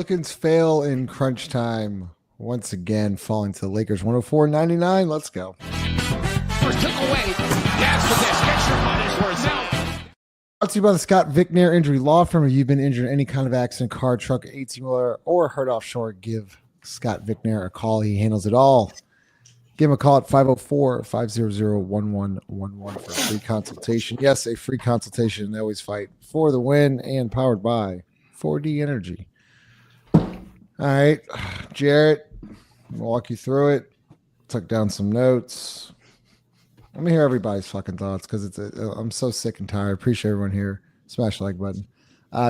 Pelicans fail in crunch time. Once again, falling to the Lakers 104-99. Let's go. First took away. Yes, with this. Get your money's worth now. Brought to you by the Scott Vicknair Injury Law Firm. If you've been injured in any kind of accident, car, truck, 18-wheeler, or hurt offshore, give Scott Vicknair a call. He handles it all. Give him a call at 504-500-1111 for a free consultation. Yes, a free consultation. They always fight for the win and powered by 4D Energy. All right, Jarrett, I'll walk you through it. Took down some notes. Let me hear everybody's fucking thoughts because I'm so sick and tired. Appreciate everyone here. Smash the like button.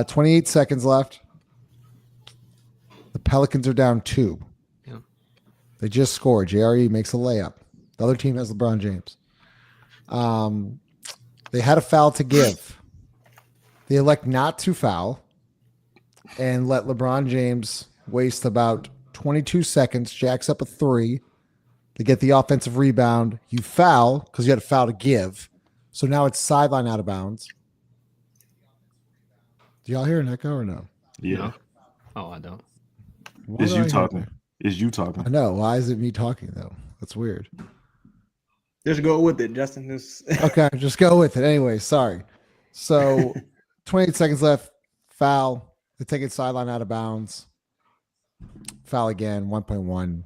28 seconds left. The Pelicans are down 2. Yeah. They just scored. JRE makes a layup. The other team has LeBron James. They had a foul to give. They elect not to foul and let LeBron James waste about 22 seconds, jacks up a 3. They get the offensive rebound. You foul because you had a foul to give. So now it's sideline out of bounds. Do y'all hear an echo or no? Yeah. No. Oh, I don't. It's you talking. It's you talking. I know. Why is it me talking, though? That's weird. Just go with it, Justin. Okay, just go with it. Anyway, sorry. So 28 seconds left. Foul. They take it sideline out of bounds. Foul again, 1.1. I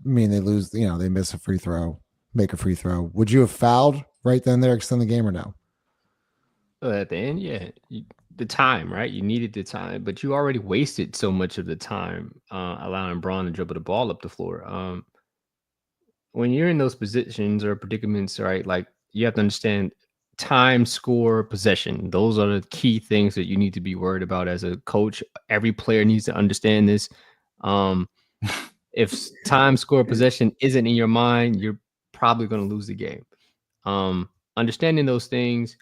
mean, they lose, they miss a free throw, make a free throw. Would you have fouled right then there, extend the game or no? At the end, yeah. The time, right? You needed the time, but you already wasted so much of the time allowing Braun to dribble the ball up the floor. When you're in those positions or predicaments, right, like you have to understand time, score, possession. Those are the key things that you need to be worried about as a coach. Every player needs to understand this. If time, score, possession isn't in your mind, you're probably going to lose the game. Understanding those things,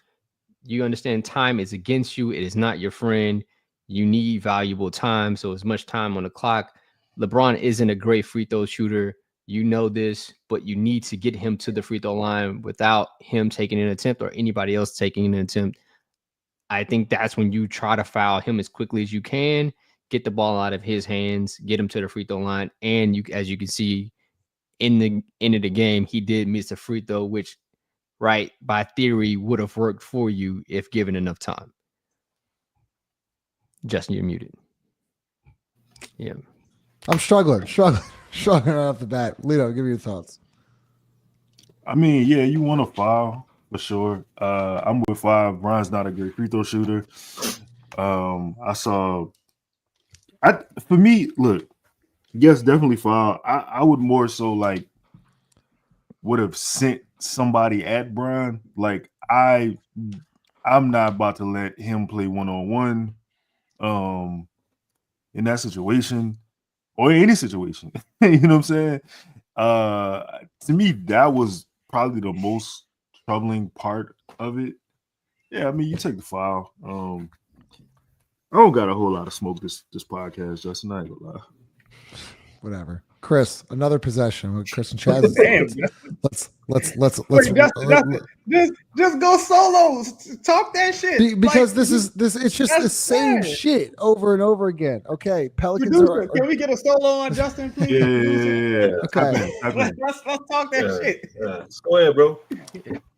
you understand time is against you. It is not your friend. You need valuable time. So as much time on the clock. LeBron isn't a great free throw shooter. You know this, but you need to get him to the free throw line without him taking an attempt or anybody else taking an attempt. I think that's when you try to foul him as quickly as you can. Get the ball out of his hands, get him to the free throw line. And as you can see in the end of the game, he did miss a free throw, which, right, by theory, would have worked for you if given enough time. Justin, you're muted. Yeah. I'm struggling right off the bat. Lito, give me your thoughts. I mean, yeah, you want to foul for sure. I'm with 5. Brian's not a great free throw shooter. For me, look, yes, definitely foul. I would more so would have sent somebody at Brian. Like I'm not about to let him play one-on-one in that situation or any situation. You know what I'm saying? To me, that was probably the most troubling part of it. Yeah, I mean, you take the foul. I don't got a whole lot of smoke this podcast, Justin. I ain't gonna lie. Whatever. Chris, another possession with Chris and Chaz. Damn. Let's just go solo. Talk that shit. Because it's just the same shit over and over again. Okay, Pelicans are. Can we get a solo on Justin, please? Yeah. Okay. Let's talk that shit. Yeah. Go ahead, bro.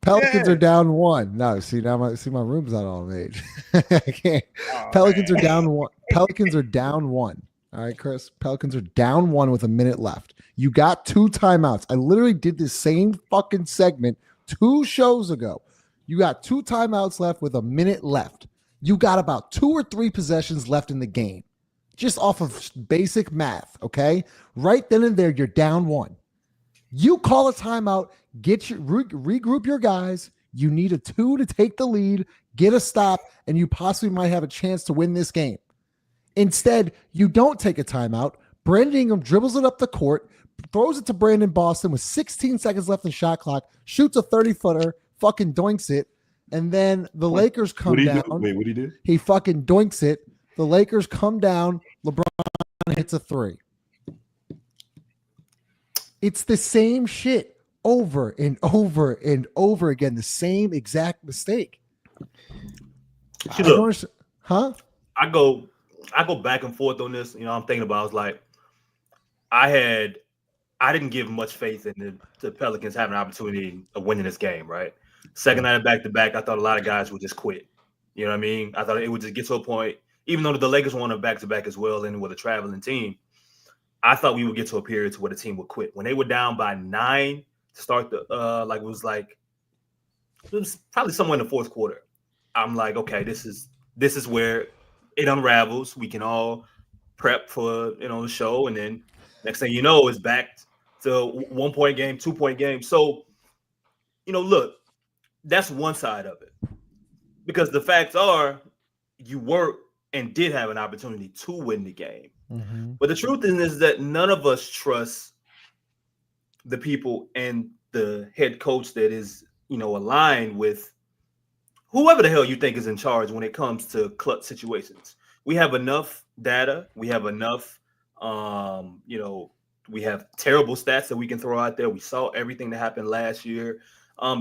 Pelicans are down 1. No, see now my room's not all age. I can't. Pelicans are down 1. Pelicans are down 1. All right, Chris. Pelicans are down 1 with a minute left. You got 2 timeouts. I literally did this same fucking segment 2 shows ago. You got 2 timeouts left with a minute left. You got about 2 or 3 possessions left in the game. Just off of basic math, okay? Right then and there, you're down 1. You call a timeout, regroup your guys. You need a 2 to take the lead, get a stop, and you possibly might have a chance to win this game. Instead, you don't take a timeout. Brandon Ingram dribbles it up the court, throws it to Brandon Boston with 16 seconds left in shot clock, shoots a 30-footer, fucking doinks it, and then the Lakers come down. Wait, what he did? He fucking doinks it. The Lakers come down. LeBron hits a 3. It's the same shit over and over and over again. The same exact mistake. Look, Huh? I go I go back and forth on this. I'm thinking about. I was like, I didn't give much faith in the Pelicans having an opportunity of winning this game. Right, second night of back-to-back, I thought a lot of guys would just quit. You know what I mean? I thought it would just get to a point, even though the Lakers won a back-to-back as well, and with a traveling team, I thought we would get to a period where the team would quit. When they were down by 9 to start it was probably somewhere in the fourth quarter. I'm like, okay, this is where it unravels. We can all prep for the show, and then next thing you know, it's back to 1-point game, 2-point game. So, look, that's one side of it. Because the facts are, you were and did have an opportunity to win the game. Mm-hmm. But the truth is that none of us trust the people and the head coach that is, aligned with whoever the hell you think is in charge when it comes to clutch situations. We have enough data. We have enough, we have terrible stats that we can throw out there. We saw everything that happened last year.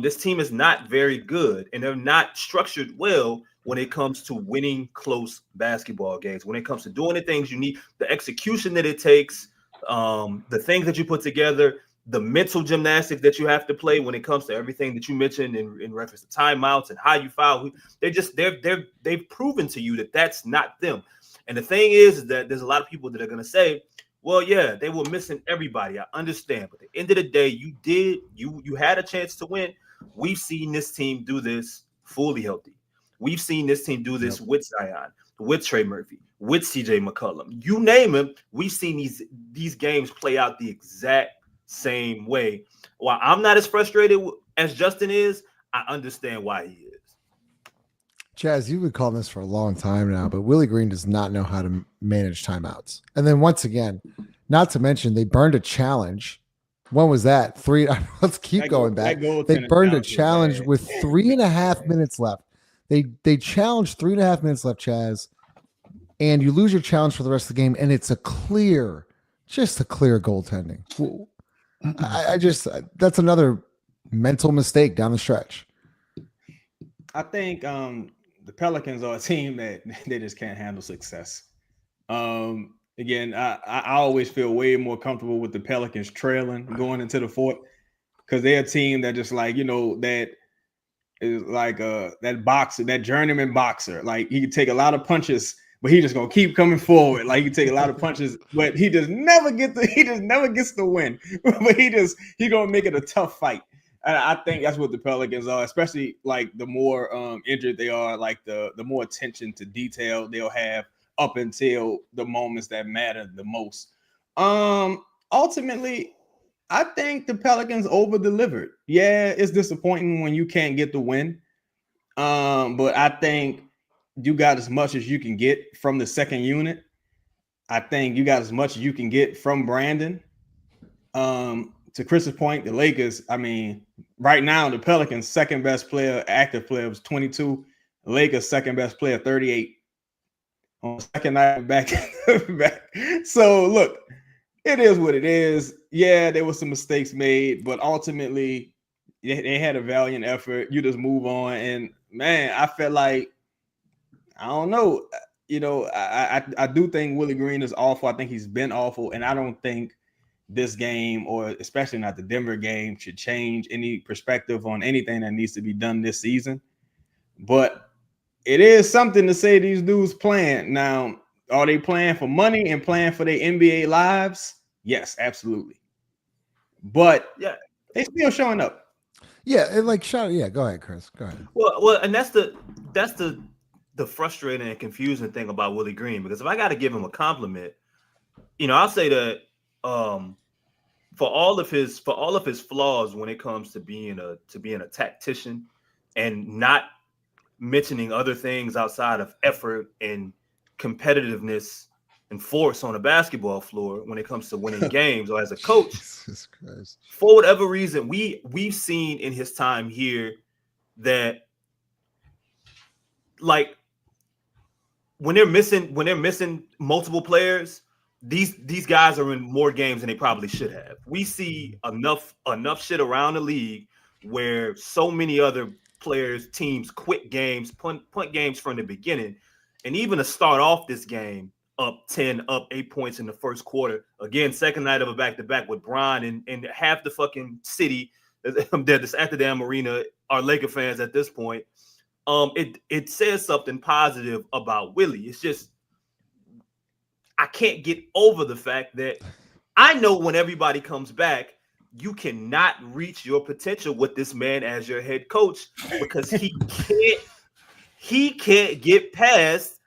This team is not very good, and they're not structured well when it comes to winning close basketball games, when it comes to doing the things you need, the execution that it takes, the things that you put together, the mental gymnastics that you have to play when it comes to everything that you mentioned in reference to timeouts and how you foul. They've proven to you that that's not them. And the thing is that there's a lot of people that are going to say, well, yeah, they were missing everybody. I understand. But at the end of the day, you had a chance to win. We've seen this team do this fully healthy. We've seen this team do this with Zion, with Trey Murphy, with CJ McCollum. You name him, we've seen these games play out the exact same way. While I'm not as frustrated as Justin is, I understand why he is. Chaz, you've been calling this for a long time now, but Willie Green does not know how to manage timeouts. And then once again, not to mention they burned a challenge. When was that? 3. Let's keep going back. They burned a challenge with 3.5 minutes left. They challenged 3.5 minutes left, Chaz, and you lose your challenge for the rest of the game, and it's just a clear goaltending. That's another mental mistake down the stretch. I think the Pelicans are a team that they just can't handle success. Again, I always feel way more comfortable with the Pelicans trailing going into the fourth, because they're a team that just that is like that boxer, that journeyman boxer. Like, he can take a lot of punches, but he just gonna keep coming forward. Like, he can take a lot of punches, but he just never gets the win. But he gonna make it a tough fight. I think that's what the Pelicans are, especially like the more injured they are, like the more attention to detail they'll have up until the moments that matter the most. Ultimately, I think the Pelicans over-delivered. Yeah, it's disappointing when you can't get the win. But I think you got as much as you can get from the second unit. I think you got as much as you can get from Brandon. To Chris's point, the Lakers, I mean, right now, the Pelicans' second best player, active player, was 22. The Lakers' second best player, 38. On second night back. So, look, it is what it is. Yeah, there were some mistakes made, but ultimately, they had a valiant effort. You just move on. And, man, I felt like, I don't know. I do think Willie Green is awful. I think he's been awful, and I don't think this game, or especially not the Denver game, should change any perspective on anything that needs to be done this season. But it is something to say these dudes playing. Now, are they playing for money and playing for their NBA lives? Yes, absolutely. But yeah, they still showing up. Yeah, go ahead, Chris. Go ahead. Well, and that's the frustrating and confusing thing about Willie Green, because if I got to give him a compliment, I'll say that for all of his flaws when it comes to being a tactician and not mentioning other things outside of effort and competitiveness and force on a basketball floor when it comes to winning games or as a coach, for whatever reason, we've seen in his time here that, like, when they're missing multiple players, these guys are in more games than they probably should have. We see enough shit around the league where so many other players, teams quit games, punt games from the beginning. And even to start off this game, up 10, up 8 points in the first quarter. Again, second night of a back-to-back with Bron and half the fucking city that's at the damn arena are Laker fans at this point. It says something positive about Willie. It's just I can't get over the fact that I know when everybody comes back, you cannot reach your potential with this man as your head coach because he can't get past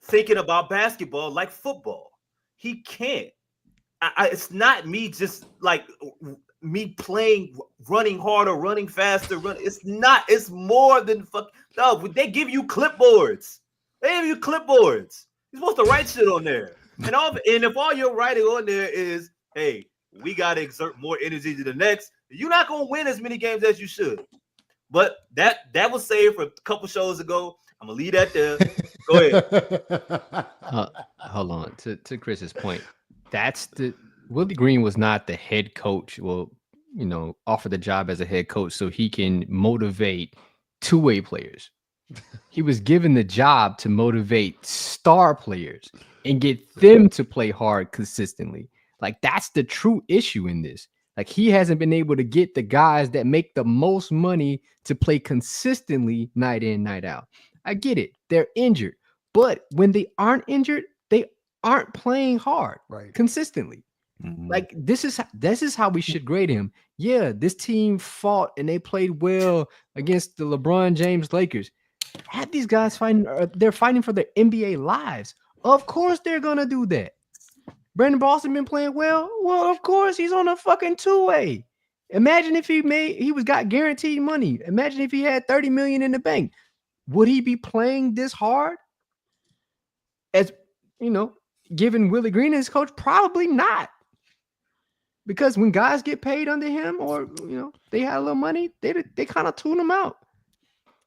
thinking about basketball like football. He can't. It's not me just like me playing, running harder, running faster. It's not. It's more than fuck. No, they give you clipboards. You're supposed to write shit on there. And if all you're writing on there is, hey, we got to exert more energy to the next, you're not going to win as many games as you should. But that was saved for a couple shows ago. I'm going to leave that there. Go ahead. Hold on. To Chris's point, Willie Green was not the head coach. Well, offer the job as a head coach so he can motivate two-way players. He was given the job to motivate star players and get them to play hard consistently. Like, that's the true issue in this. Like, he hasn't been able to get the guys that make the most money to play consistently night in, night out. I get it. They're injured. But when they aren't injured, they aren't playing hard consistently. Mm-hmm. Like, this is how we should grade him. Yeah, this team fought and they played well against the LeBron James Lakers. Have these guys they're fighting for their NBA lives. Of course they're going to do that. Brandon Boston been playing well. Well, of course he's on a fucking two-way. Imagine if he got guaranteed money. Imagine if he had $30 million in the bank. Would he be playing this hard? As given Willie Green as coach, probably not. Because when guys get paid under him, or they had a little money, they kind of tune them out.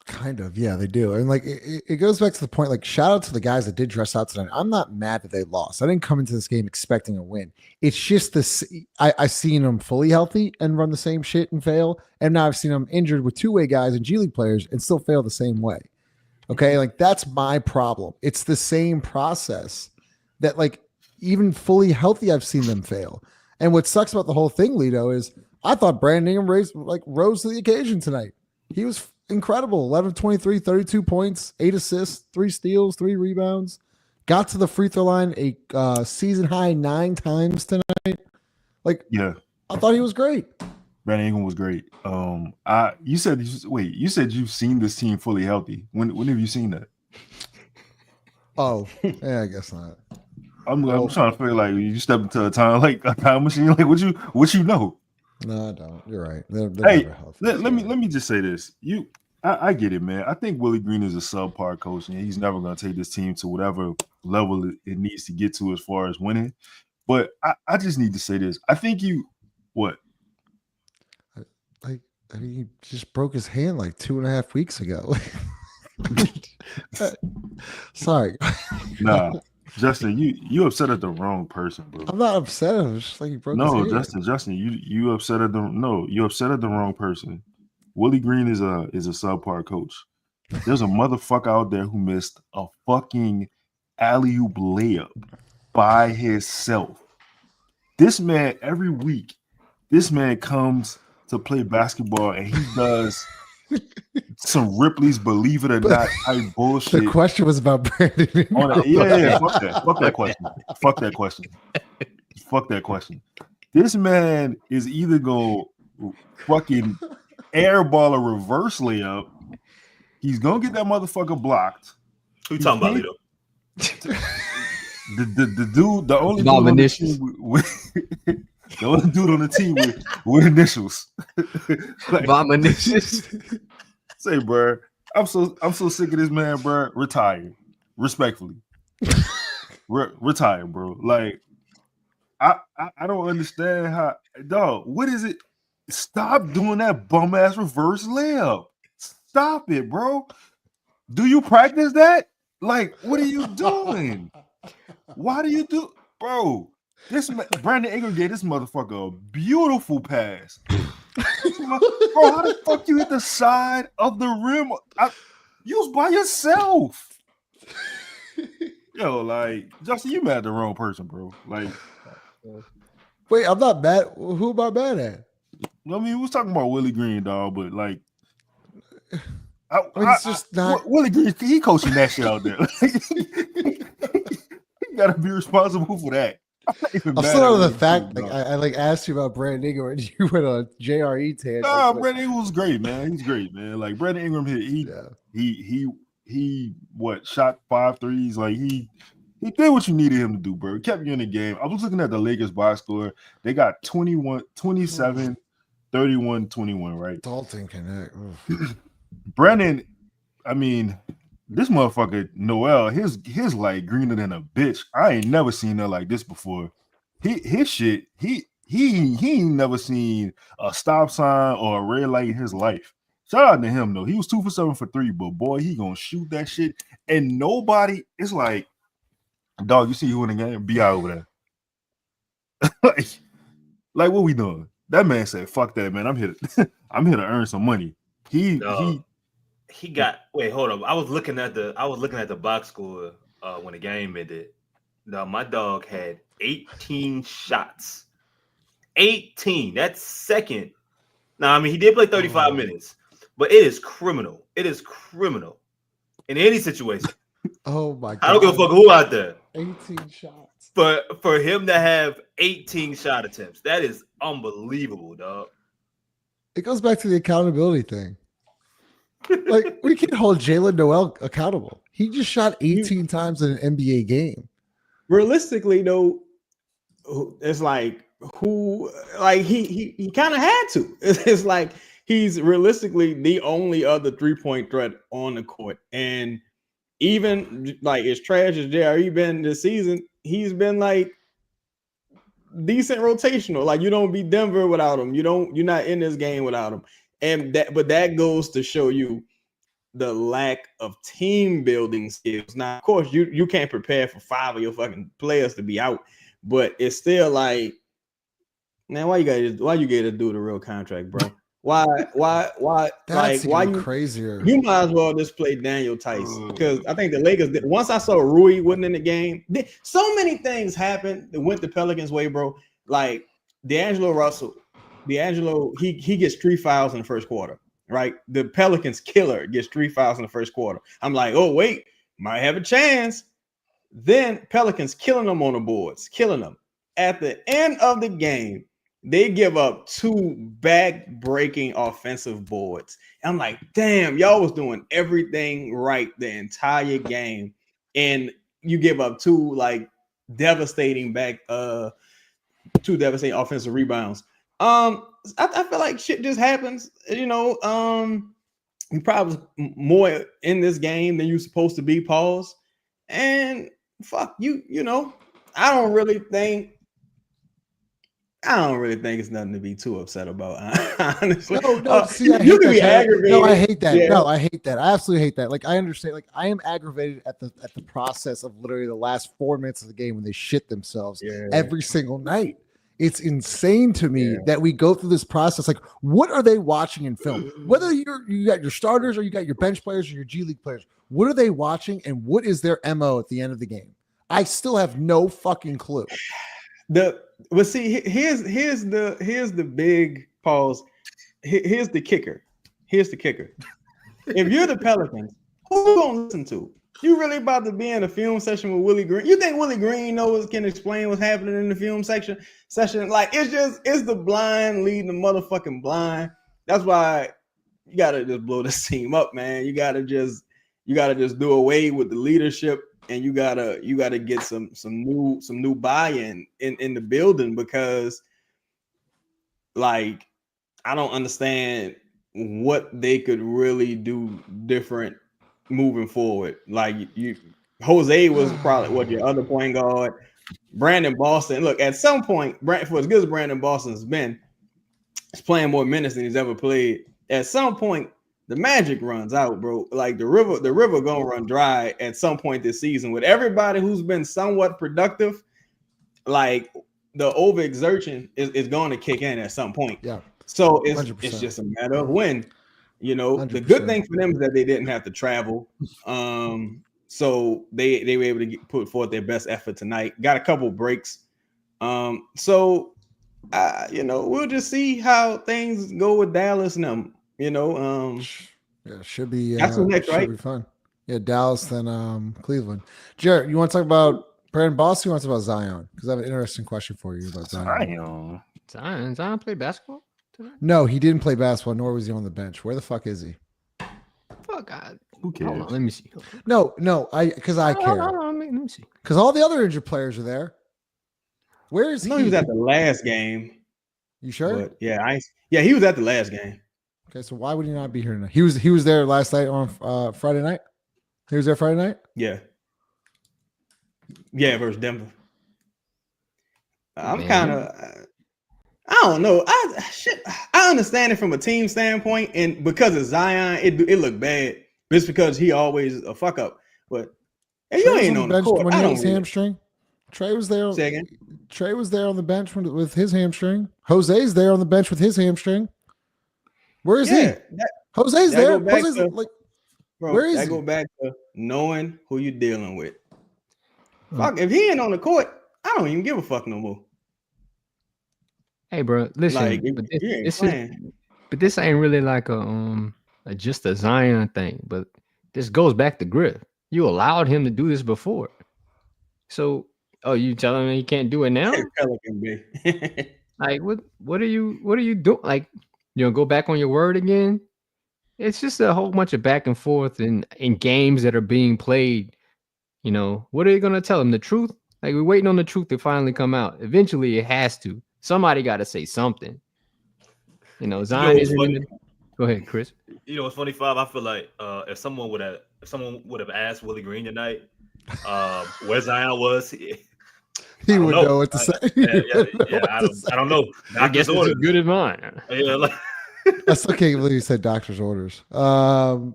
Kind of, yeah, they do. And like it goes back to the point, like, shout out to the guys that did dress out tonight. I'm not mad that they lost. I didn't come into this game expecting a win. It's just this. I seen them fully healthy and run the same shit and fail, and now I've seen them injured with two-way guys and G League players and still fail the same way. Okay, like, that's my problem. It's the same process that, like, even fully healthy, I've seen them fail. And what sucks about the whole thing, Lito, is I thought Brandon Ingram rose to the occasion tonight. He was incredible. 11 of 23, 32 points, 8 assists, 3 steals, 3 rebounds. Got to the free throw line a season high 9 times tonight. Like, yeah, I thought he was great. Brandon Ingram was great. You said you've seen this team fully healthy. When have you seen that? Oh, yeah, I guess not. I'm trying to figure, like, you step into a time machine. Like, what you know? No, I don't. You're right. They're hey, let me just say this. I get it, man. I think Willie Green is a subpar coach, and he's never going to take this team to whatever level it needs to get to as far as winning. But I just need to say this. I think what? I mean, he just broke his hand like 2.5 weeks ago. Sorry. Nah. Justin, you upset at the wrong person, bro. I'm not upset. I'm just like, he broke his hand. Justin, you upset at you upset at the wrong person. Willie Green is a subpar coach. There's a motherfucker out there who missed a fucking alley-oop layup by himself. This man, every week, comes to play basketball and he does some Ripley's Believe It or Not type bullshit. The question was about Brandon. Fuck that question. This man is either going to fucking airball a reverse layup. He's going to get that motherfucker blocked. Who you talking about, Lito? The dude, the only dude on the team the only dude on the team with initials. Initials. Say, bro, I'm so sick of this man, bro. Retire, respectfully. Retire, bro. Like, I don't understand how, dog. What is it? Stop doing that bum ass reverse layup. Stop it, bro. Do you practice that? Like, what are you doing? Why do you do, bro? Brandon Ingram gave this motherfucker a beautiful pass. Bro, how the fuck you hit the side of the rim? You was by yourself. Yo, like Justin, you mad at the wrong person, bro. Like, Wait, I'm not mad. Who am I mad at? I mean, we was talking about Willie Green, dog, but like, It's just not. Willie Green. He coaching that shit out there. He gotta be responsible for that. I'm still out of the fact. Like I like asked you about Brandon Ingram, and you went on JRE tangent. Nah, Brandon Ingram was great, man. He's great, man. Like Brandon Ingram, he shot 5 threes. Like he did what you needed him to do, bro. He kept you in the game. I was looking at the Lakers box score. They got 21, 27, 31, 21, right? Dalton Connect. Brandon, I mean, this motherfucker Noel, his like greener than a bitch. I ain't never seen that like this before. His shit, he ain't never seen a stop sign or a red light in his life. Shout out to him though. He was 2 for 7 for 3, but boy, he gonna shoot that shit. And nobody, it's like, dog, you see who in the game? Be out over there. like what we doing? That man said, "Fuck that, man. I'm here to earn some money." He got. Wait, hold up. I was looking at the box score when the game ended. Now my dog had 18 shots. 18. That's second. Now I mean he did play 35 minutes, but it is criminal. It is criminal in any situation. Oh my god! I don't give a fuck who out there. 18 shots. For him to have 18 shot attempts, that is unbelievable, dog. It goes back to the accountability thing. Like we can't hold Jalen Noel accountable. He just shot 18 times in an NBA game. Realistically, though, it's like he kind of had to. It's like he's realistically the only other 3-point threat on the court, and even like as trash as JRE been this season, he's been like decent rotational. Like you don't beat Denver without him. You're not in this game without him. And that goes to show you the lack of team building skills. Now, of course, you can't prepare for 5 of your fucking players to be out, but it's still like, man, why you gotta do the real contract, bro? Why? That's like why even you crazier? You might as well just play Daniel Tice because I think the Lakers did. Once I saw Rui wasn't in the game, so many things happened that went the Pelicans' way, bro. Like D'Angelo Russell, he gets 3 fouls in the first quarter, right? The Pelicans killer gets 3 fouls in the first quarter. I'm like, oh wait, might have a chance. Then Pelicans killing them on the boards, killing them. At the end of the game, they give up 2 back-breaking offensive boards. I'm like, damn, y'all was doing everything right the entire game, and you give up 2 like devastating 2 devastating offensive rebounds. I feel like shit just happens. You know, you probably more in this game than you're supposed to be. Pause. And fuck you. You know, I don't really think it's nothing to be too upset about. Honestly, No. See, I you hate can be that. aggravated. No, I hate that. Yeah. No, I hate that. I absolutely hate that. Like, I understand. Like, I am aggravated at the process of literally the last 4 minutes of the game when they shit themselves every single night. It's insane to me that we go through this process. Like, what are they watching in film? Whether you got your starters or you got your bench players or your G League players, what are they watching and what is their MO at the end of the game? I still have no fucking clue. Here's the big pause. Here's the kicker. If you're the Pelicans, who you gonna listen to? You really about to be in a film session with Willie Green? You think Willie Green can explain what's happening in the film session? Like it's the blind leading the motherfucking blind. That's why you gotta just blow this team up, man. You gotta just do away with the leadership, and you gotta get some new buy-in in the building, because like I don't understand what they could really do different moving forward. Like Jose was probably your other point guard. Brandon Boston. Look, at some point, for as good as Brandon Boston's been, he's playing more minutes than he's ever played. At some point, the magic runs out, bro. Like the river gonna run dry at some point this season with everybody who's been somewhat productive. Like the overexertion is going to kick in at some point. Yeah. So it's just a matter of when. You know, 100%. The good thing for them is that they didn't have to travel. So they were able to put forth their best effort tonight. Got a couple breaks. So we'll just see how things go with Dallas and them. Yeah, should be that's the next, right? Should be fun. Yeah, Dallas, then Cleveland. Jared, you want to talk about Brandon Boston? You want to talk about Zion? Because I have an interesting question for you about Zion. Zion played basketball today? No, he didn't play basketball, nor was he on the bench. Where the fuck is he? Fuck God. Who cares? Hold on, let me see. No, because I care. Let me see. Because all the other injured players are there. Where is he? No, he was at the last game. You sure? But yeah, he was at the last game. Okay, so why would he not be here tonight? He was there last night on Friday night. He was there Friday night. Yeah, versus Denver. I'm kind of, I don't know. I understand it from a team standpoint, and because of Zion, it looked bad. Just because he always a fuck up. But if you ain't on the court, when I he had don't his hamstring. Trey was there. Say again? Trey was there on the bench with his hamstring. Jose's there on the bench with his hamstring. Where is he? Jose's there. Jose's bro, where is that he? go back to knowing who you're dealing with. Fuck, if he ain't on the court, I don't even give a fuck no more. Hey, bro, listen. Like, but this ain't really like just a Zion thing. But this goes back to Griff. You allowed him to do this before. So, you telling me he can't do it now? Pelican, baby. Like, what are you doing? Like, go back on your word again? It's just a whole bunch of back and forth in games that are being played. What are you gonna tell him? The truth? Like, we're waiting on the truth to finally come out. Eventually, it has to. Somebody got to say something. Zion isn't in the... Go ahead, Chris. It's funny, Five. I feel like if someone would have asked Willie Green tonight where Zion was, he would know what to say. I don't know. I guess it's as good as mine. Yeah, I still can't believe you said doctor's orders. I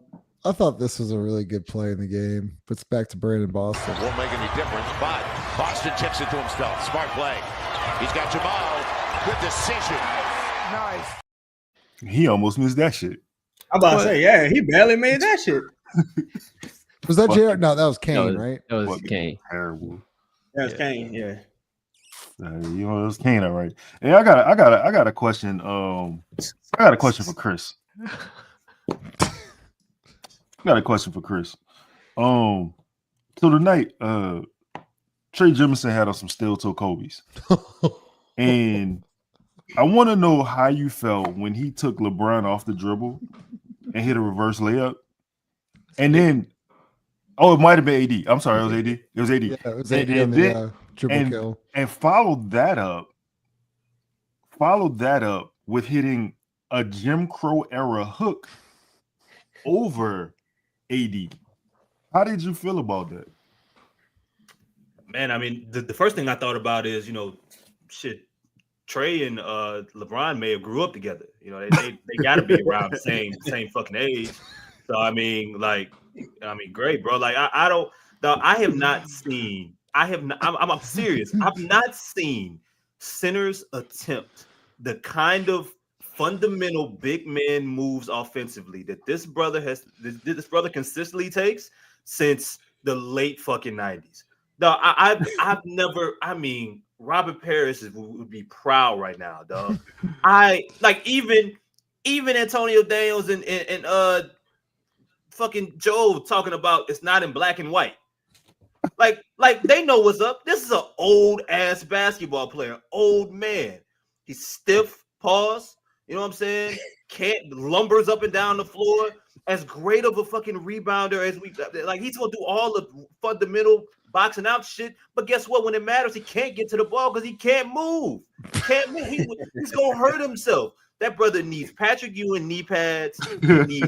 thought this was a really good play in the game. But it's back to Brandon Boston. Won't make any difference, but Boston tips it to himself. Smart play. He's got Jamal. Good decision. Nice. He almost missed that shit. I'm about to say, yeah, he barely made that shit. Was that Jared? No, that was Kane, right? That was Kane. Terrible. That's Kane, yeah. It was Kane, all right. Hey, I got a question. I got a question for Chris. So tonight, Trey Jemison had on some steel-toe Kobe's. And I want to know how you felt when he took LeBron off the dribble and hit a reverse layup. And then, it might have been AD. I'm sorry, it was AD. It was AD. Yeah, it was AD on the dribble kill. And followed that up with hitting a Jim Crow era hook over AD. How did you feel about that? Man, I mean, the first thing I thought about is, Trey and LeBron may have grew up together. They got to be around the same fucking age. So I mean, great, bro. Like I'm serious. I've not seen centers attempt the kind of fundamental big man moves offensively that this brother consistently takes since the late fucking 90s. No, I've never. I mean, Robert Parrish would be proud right now, dog. Even Antonio Daniels and fucking Joe talking about it's not in black and white. Like they know what's up. This is an old ass basketball player, old man. He's stiff, pause. You know what I'm saying? Can't lumbers up and down the floor. As great of a fucking rebounder as he's gonna do all the fundamental boxing out shit. But guess what? When it matters, he can't get to the ball because he can't move. He's gonna hurt himself. That brother needs Patrick Ewing knee pads. He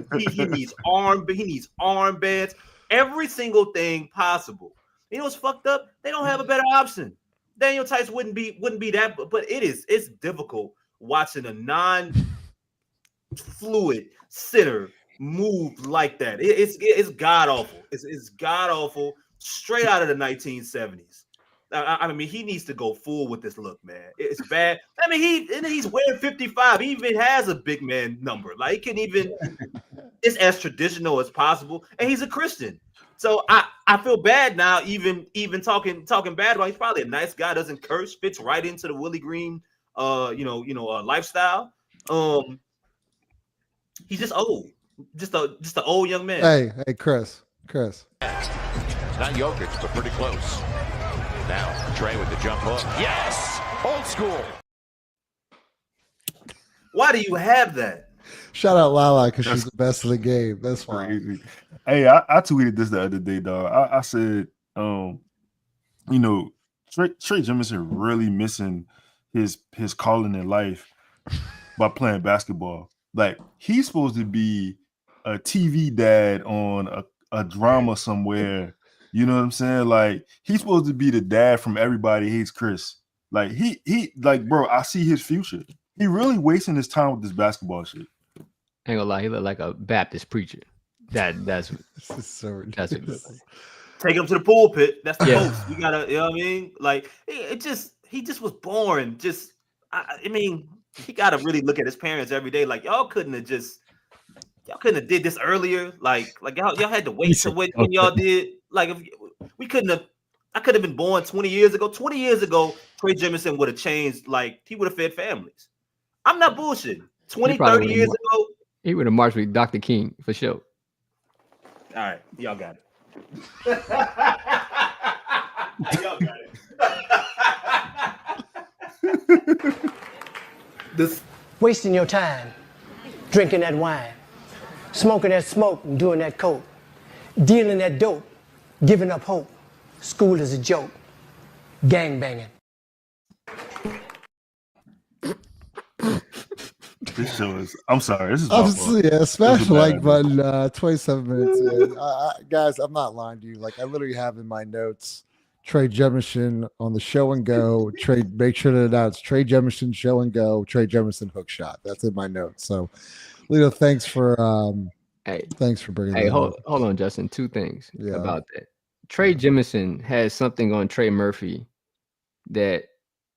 needs armbands. Every single thing possible. You know what's fucked up? They don't have a better option. Daniel Tice wouldn't be that, but it's difficult watching a non-fluid center move like that. It's god awful. It's god awful. Straight out of the 1970s. I mean, he needs to go full with this look, man. It's bad. I mean, he's wearing 55. He even has a big man number. Like, he can even. It's as traditional as possible, and he's a Christian. So I feel bad now, even talking bad about. He's probably a nice guy, doesn't curse, fits right into the Willie Green lifestyle. He's just old, just an old young man. Hey, Chris. Not Jokic, but pretty close. Now Trey with the jump hook. Yes, old school. Why do you have that? Shout out Lala because she's the best of the game. That's fine. Crazy. Hey, I tweeted this the other day, dog. I said, Trey Jemison really missing his calling in life by playing basketball. Like, he's supposed to be a TV dad on a drama somewhere. You know what I'm saying? Like, he's supposed to be the dad from Everybody Hates Chris. Like, he bro, I see his future. He really wasting his time with this basketball shit. I ain't gonna lie, he look like a Baptist preacher. That's This is so that's ridiculous. what Take him to the pulpit. That's the Yeah. post. You gotta, you know what I mean? Like, he just was born. Just, I mean, he gotta really look at his parents every day. Like, y'all couldn't have did this earlier. Like y'all had to wait to when y'all did. Like, if we couldn't have. I could have been born 20 years ago. 20 years ago, Trey Jemison would have changed. Like, he would have fed families. I'm not bullshitting. 20, 30 years ago. he would have marched with Dr. King for sure. All right, y'all got it. Y'all got it. This Wasting your time, drinking that wine, smoking that smoke and doing that coke, dealing that dope, giving up hope. School is a joke, gang banging. This show is. I'm sorry. This is my fault. Obviously, yeah, smash This is the like bad. button. 27 minutes in. Guys, I'm not lying to you. Like, I literally have in my notes Trey Jemison on the show and go. Trey, make sure to announce Trey Jemison show and go. Trey Jemison hook shot. That's in my notes. So, Lito, thanks for bringing. Hey, that hold up. on, Justin. Two things Yeah. about that. Trey Jemison has something on Trey Murphy that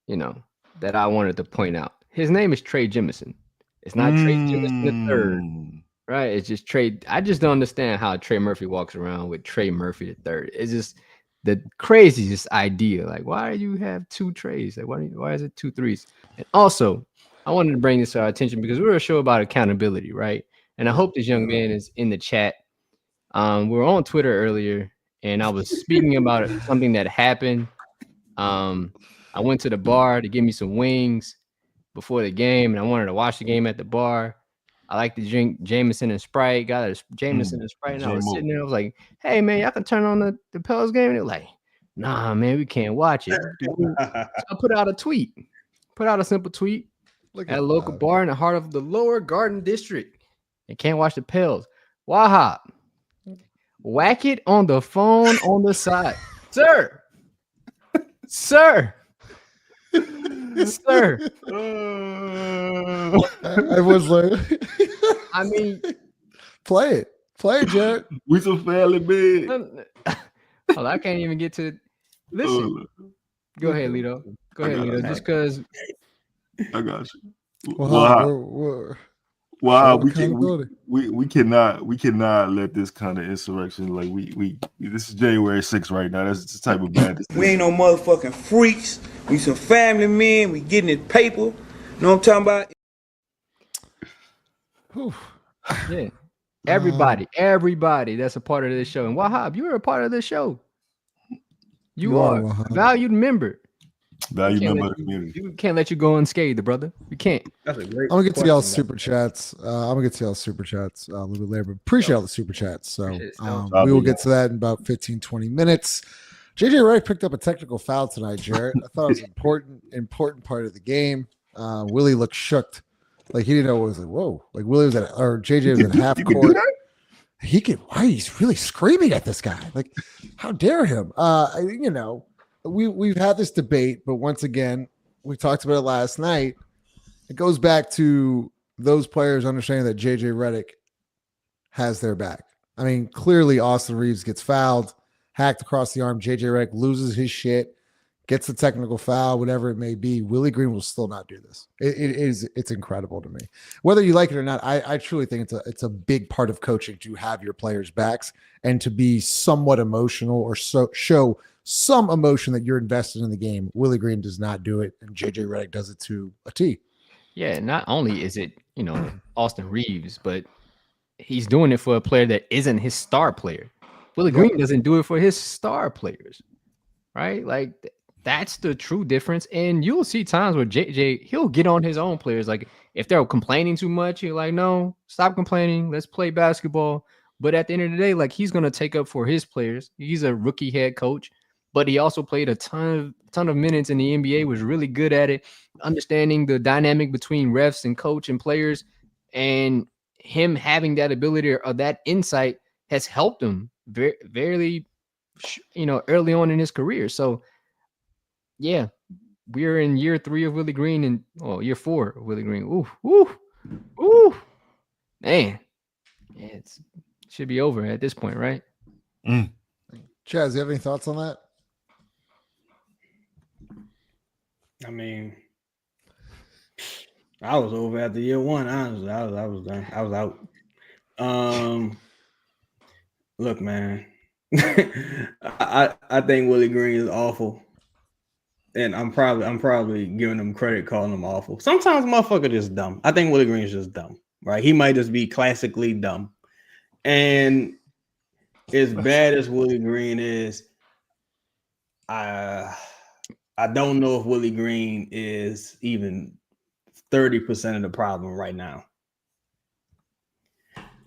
that I wanted to point out. His name is Trey Jemison. It's not Trey Jemison III, right? It's just Trey. I just don't understand how Trey Murphy walks around with Trey Murphy III. It's just the craziest idea. Like, why do you have two Treys? Like, why is it 2 3s? And also, I wanted to bring this to our attention because we're a show about accountability, right? And I hope this young man is in the chat. We were on Twitter earlier, and I was speaking about something that happened. I went to the bar to get me some wings before the game, and I wanted to watch the game at the bar. I like to drink Jameson and Sprite. Got a Jameson and Sprite, and I was sitting there. I was like, "Hey, man, y'all can turn on the Pelicans game." And they're like, "Nah, man, we can't watch it." So I put out a tweet. Put out a simple tweet at a local bar in the heart of the Lower Garden District. And can't watch the Pels. Wahab, whack it on the phone on the side, sir. Sir. I was like, I mean, play it, Jared. We some family man. hold on, I can't even get to. Listen, go ahead, Lito. Go ahead, Lito. Just because. I got you. Wow, we cannot let this kind of insurrection, like we this is January 6th right now. That's the type of madness. We ain't no motherfucking freaks. We some family men. We getting it paper. Know what I'm talking about? Yeah. Everybody that's a part of this show. And Wahab, you're a part of this show. You are a valued member. Valued member of the community. We can't let you go unscathed, brother. We can't. That's a great. I'm gonna get to y'all super chats. A little bit later, but appreciate all the super chats. So we will get to that in about 15-20 minutes. JJ Wright picked up a technical foul tonight, Jarrett. I thought it was important part of the game. Willie looked shook, like he didn't know what was like. Whoa, like Willie was JJ was at half court. He could. Why he's really screaming at this guy? Like, how dare him? We've had this debate, but once again, we talked about it last night. It goes back to those players understanding that JJ Redick has their back. I mean, clearly Austin Reeves gets fouled, hacked across the arm. JJ Redick loses his shit, gets the technical foul, whatever it may be, Willie Green will still not do this. It's incredible to me. Whether you like it or not, I truly think it's a big part of coaching to have your players' backs and to be somewhat emotional or show some emotion that you're invested in the game. Willie Green does not do it, and JJ Redick does it to a T. Yeah, not only is it, Austin Reeves, but he's doing it for a player that isn't his star player. Willie Green doesn't do it for his star players, right? Like, that's the true difference. And you'll see times where JJ, he'll get on his own players. Like, if they're complaining too much, you're like, no, stop complaining. Let's play basketball. But at the end of the day, like, he's going to take up for his players. He's a rookie head coach, but he also played a ton of minutes in the NBA, was really good at it, understanding the dynamic between refs and coach and players. And him having that ability or that insight has helped him very, very, early on in his career. So, yeah, we're in year 3 of Willie Green and year 4 of Willie Green. Ooh, man, it should be over at this point, right? Chaz, you have any thoughts on that? I mean, I was over after year 1. Honestly, I was done. I was out. Look, man, I think Willie Green is awful. And I'm probably giving him credit, calling him awful. Sometimes motherfucker just dumb. I think Willie Green is just dumb, right? He might just be classically dumb. And as bad as Willie Green is, I don't know if Willie Green is even 30% of the problem right now.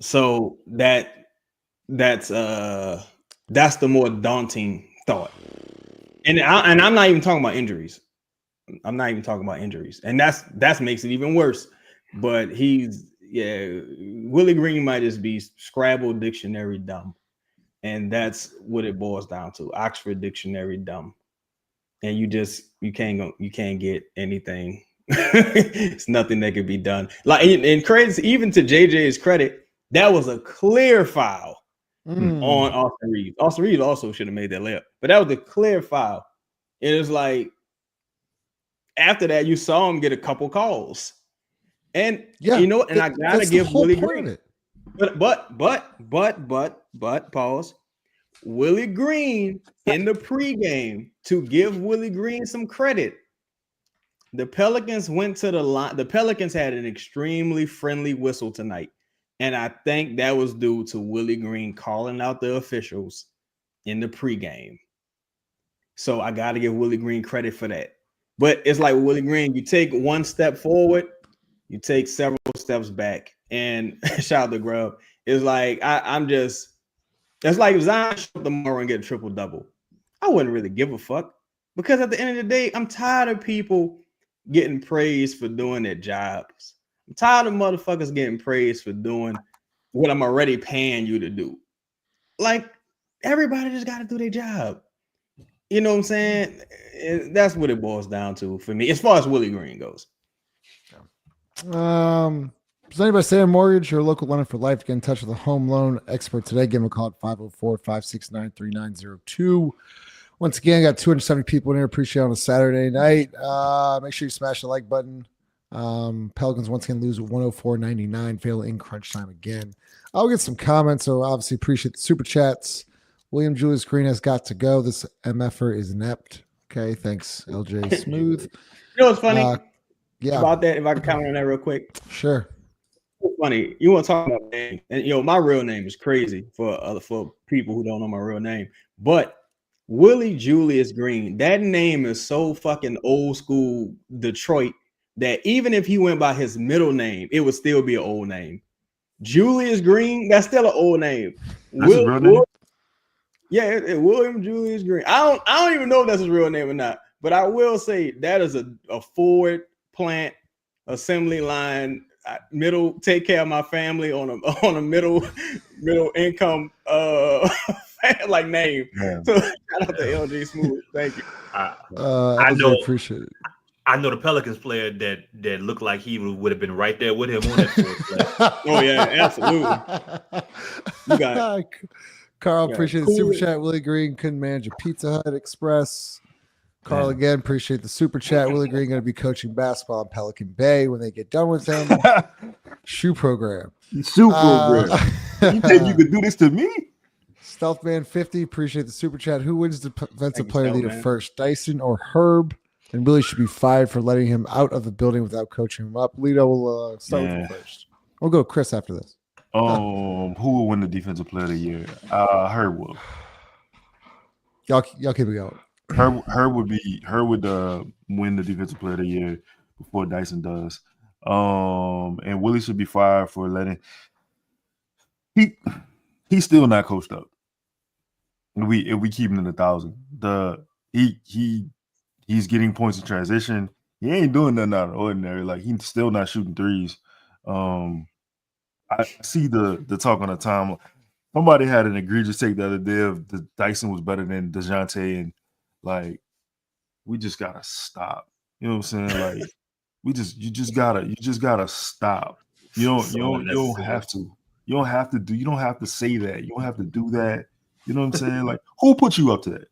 So that's the more daunting thought. And I'm not even talking about injuries. And that makes it even worse. But Willie Green might just be Scrabble dictionary dumb. And that's what it boils down to. Oxford Dictionary dumb. And you can't get anything. It's nothing that could be done. Like, and credits, even to JJ's credit, that was a clear foul. On Austin Reeves. Austin Reeves also should have made that layup, but that was a clear foul. It was like after that, you saw him get a couple calls, and and I gotta give Willie Green. But pause. Willie Green in the pregame, to give Willie Green some credit. The Pelicans went to the line. The Pelicans had an extremely friendly whistle tonight. And I think that was due to Willie Green calling out the officials in the pregame. So I got to give Willie Green credit for that. But it's like Willie Green, you take one step forward, you take several steps back. And shout out to Grub. It's like, it's like if Zion showed up tomorrow and get a triple-double. I wouldn't really give a fuck. Because at the end of the day, I'm tired of people getting praised for doing their jobs. I'm tired of motherfuckers getting praised for doing what I'm already paying you to do. Like, everybody just got to do their job. You know what I'm saying? That's what it boils down to for me, as far as Willie Green goes. Does anybody say a mortgage or a local lender for life to get in touch with a home loan expert today? Give them a call at 504-569-3902. Once again, I got 270 people in here. Appreciate it on a Saturday night. Make sure you smash the like button. Pelicans once again lose with 104-99, fail in crunch time again. I'll get some comments, so obviously appreciate the super chats. William Julius Green has got to go. This MFer is inept. Okay, thanks, LJ Smooth. You know what's funny about that? If I can comment on that real quick. Sure. It's funny. You want to talk about name, and my real name is crazy for people who don't know my real name. But Willie Julius Green, that name is so fucking old school Detroit that even if he went by his middle name, it would still be an old name. Julius Green, that's still an old name. That's his real name? Yeah, William Julius Green. I don't even know if that's his real name or not, but I will say that is a forward plant assembly line, middle, take care of my family on a middle income like name. Yeah. So shout out to LJ Smooth. Thank you. I know. Appreciate it. I know the Pelicans player that looked like he would have been right there with him on that court. Oh yeah, absolutely. You got it. Carl, appreciate the super chat. Willie Green couldn't manage a Pizza Hut Express. Carl, again, appreciate the super chat. Willie Green going to be coaching basketball in Pelican Bay when they get done with him. Shoe program. Shoe program. You think you could do this to me? Stealthman 50, appreciate the super chat. Who wins defensive player Stealth, leader man. first, Dyson or Herb? And Willie should be fired for letting him out of the building without coaching him up. Lito will start with you first. We'll go Chris after this. Who will win the defensive player of the year? Herb will. Y'all keep it going. Herb would win the defensive player of the year before Dyson does. And Willie should be fired for letting he's still not coached up. If we keep him in 1,000, he's getting points in transition. He ain't doing nothing out of the ordinary. Like, he's still not shooting threes. I see the talk on the time. Somebody had an egregious take the other day of the Dyson was better than DeJounte, and like, we just gotta stop. You know what I'm saying? Like, you just gotta stop. You don't have to. You don't have to say that. You don't have to do that. You know what I'm saying? Like, who put you up to that?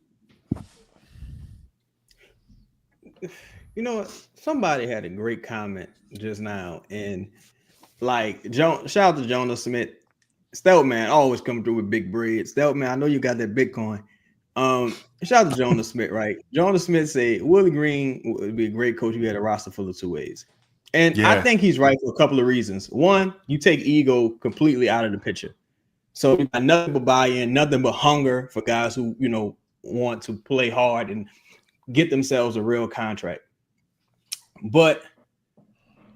You know what? Somebody had a great comment just now, and like, shout out to Jonas Smith. Steltman always come through with big bread. Steltman, I know you got that Bitcoin. Shout out to Jonas Smith, right? Jonas Smith said Willie Green would be a great coach if you had a roster full of two-ways. And I think he's right for a couple of reasons. One, you take ego completely out of the picture. So you got nothing but buy-in, nothing but hunger for guys who, want to play hard and get themselves a real contract. But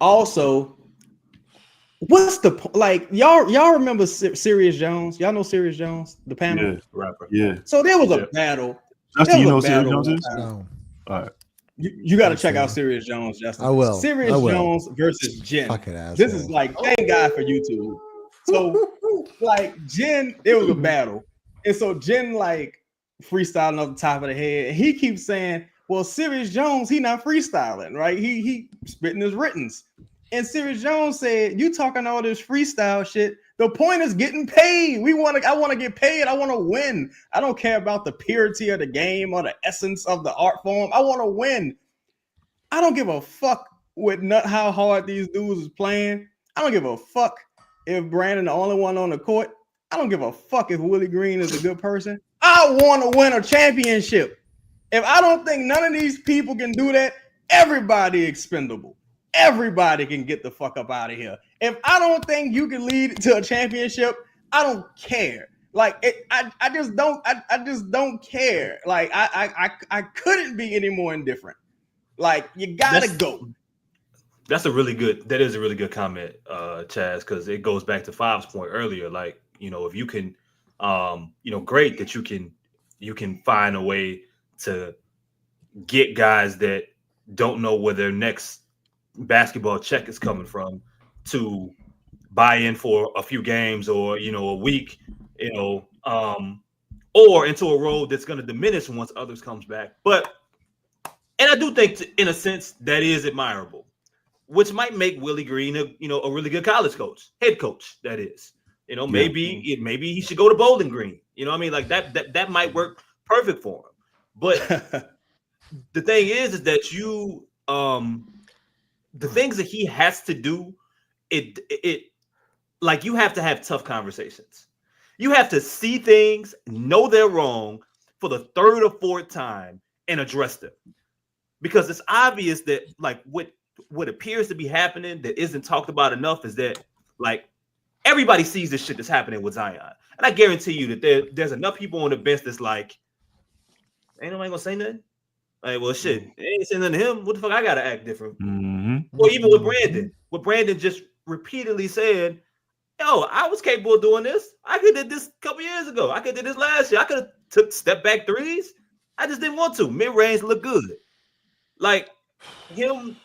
also, what's the like? Y'all remember Sirius Jones? Y'all know Sirius Jones, the panel? Yeah, rapper. Yeah. So there was a battle. Justin, you know Sirius Jones is? No. All right. You got to check out Sirius Jones, Justin. I will. Sirius Jones versus Jen. Asshole. This is like, thank God for YouTube. So, like, Jen, it was a battle. And so Jen, like, freestyling off the top of the head. And he keeps saying, well, Sirius Jones, he not freestyling, right? He spitting his writtens. And Sirius Jones said, you talking all this freestyle shit. The point is getting paid. I want to get paid. I want to win. I don't care about the purity of the game or the essence of the art form. I want to win. I don't give a fuck with how hard these dudes is playing. I don't give a fuck if Brandon the only one on the court. I don't give a fuck if Willie Green is a good person. I want to win a championship. If I don't think none of these people can do that, everybody expendable. Everybody can get the fuck up out of here. If I don't think you can lead to a championship, I don't care. Like, I just don't care. Like, I couldn't be any more indifferent. Like, you gotta go. That is a really good comment, Chaz, because it goes back to Fav's point earlier. Like, if you can, great that you can find a way to get guys that don't know where their next basketball check is coming from to buy in for a few games or a week, or into a role that's going to diminish once others comes back. And I do think, in a sense, that is admirable, which might make Willie Green a really good college coach, head coach. That is, maybe he should go to Bowling Green. You know what I mean? Like that might work perfect for him. But the thing is that the things that he has to do, like, you have to have tough conversations. You have to see things, know they're wrong for the third or fourth time and address them. Because it's obvious that, like, what appears to be happening that isn't talked about enough is that, like, everybody sees this shit that's happening with Zion. And I guarantee you that there's enough people on the bench that's like, ain't nobody gonna say nothing. Like, well, shit, they ain't saying nothing to him. What the fuck I gotta act different? Mm-hmm. Or even with Brandon. What Brandon just repeatedly said, yo, I was capable of doing this. I could have did this a couple years ago. I could have did this last year. I could have took step back threes. I just didn't want to. Mid-range look good. Like, him,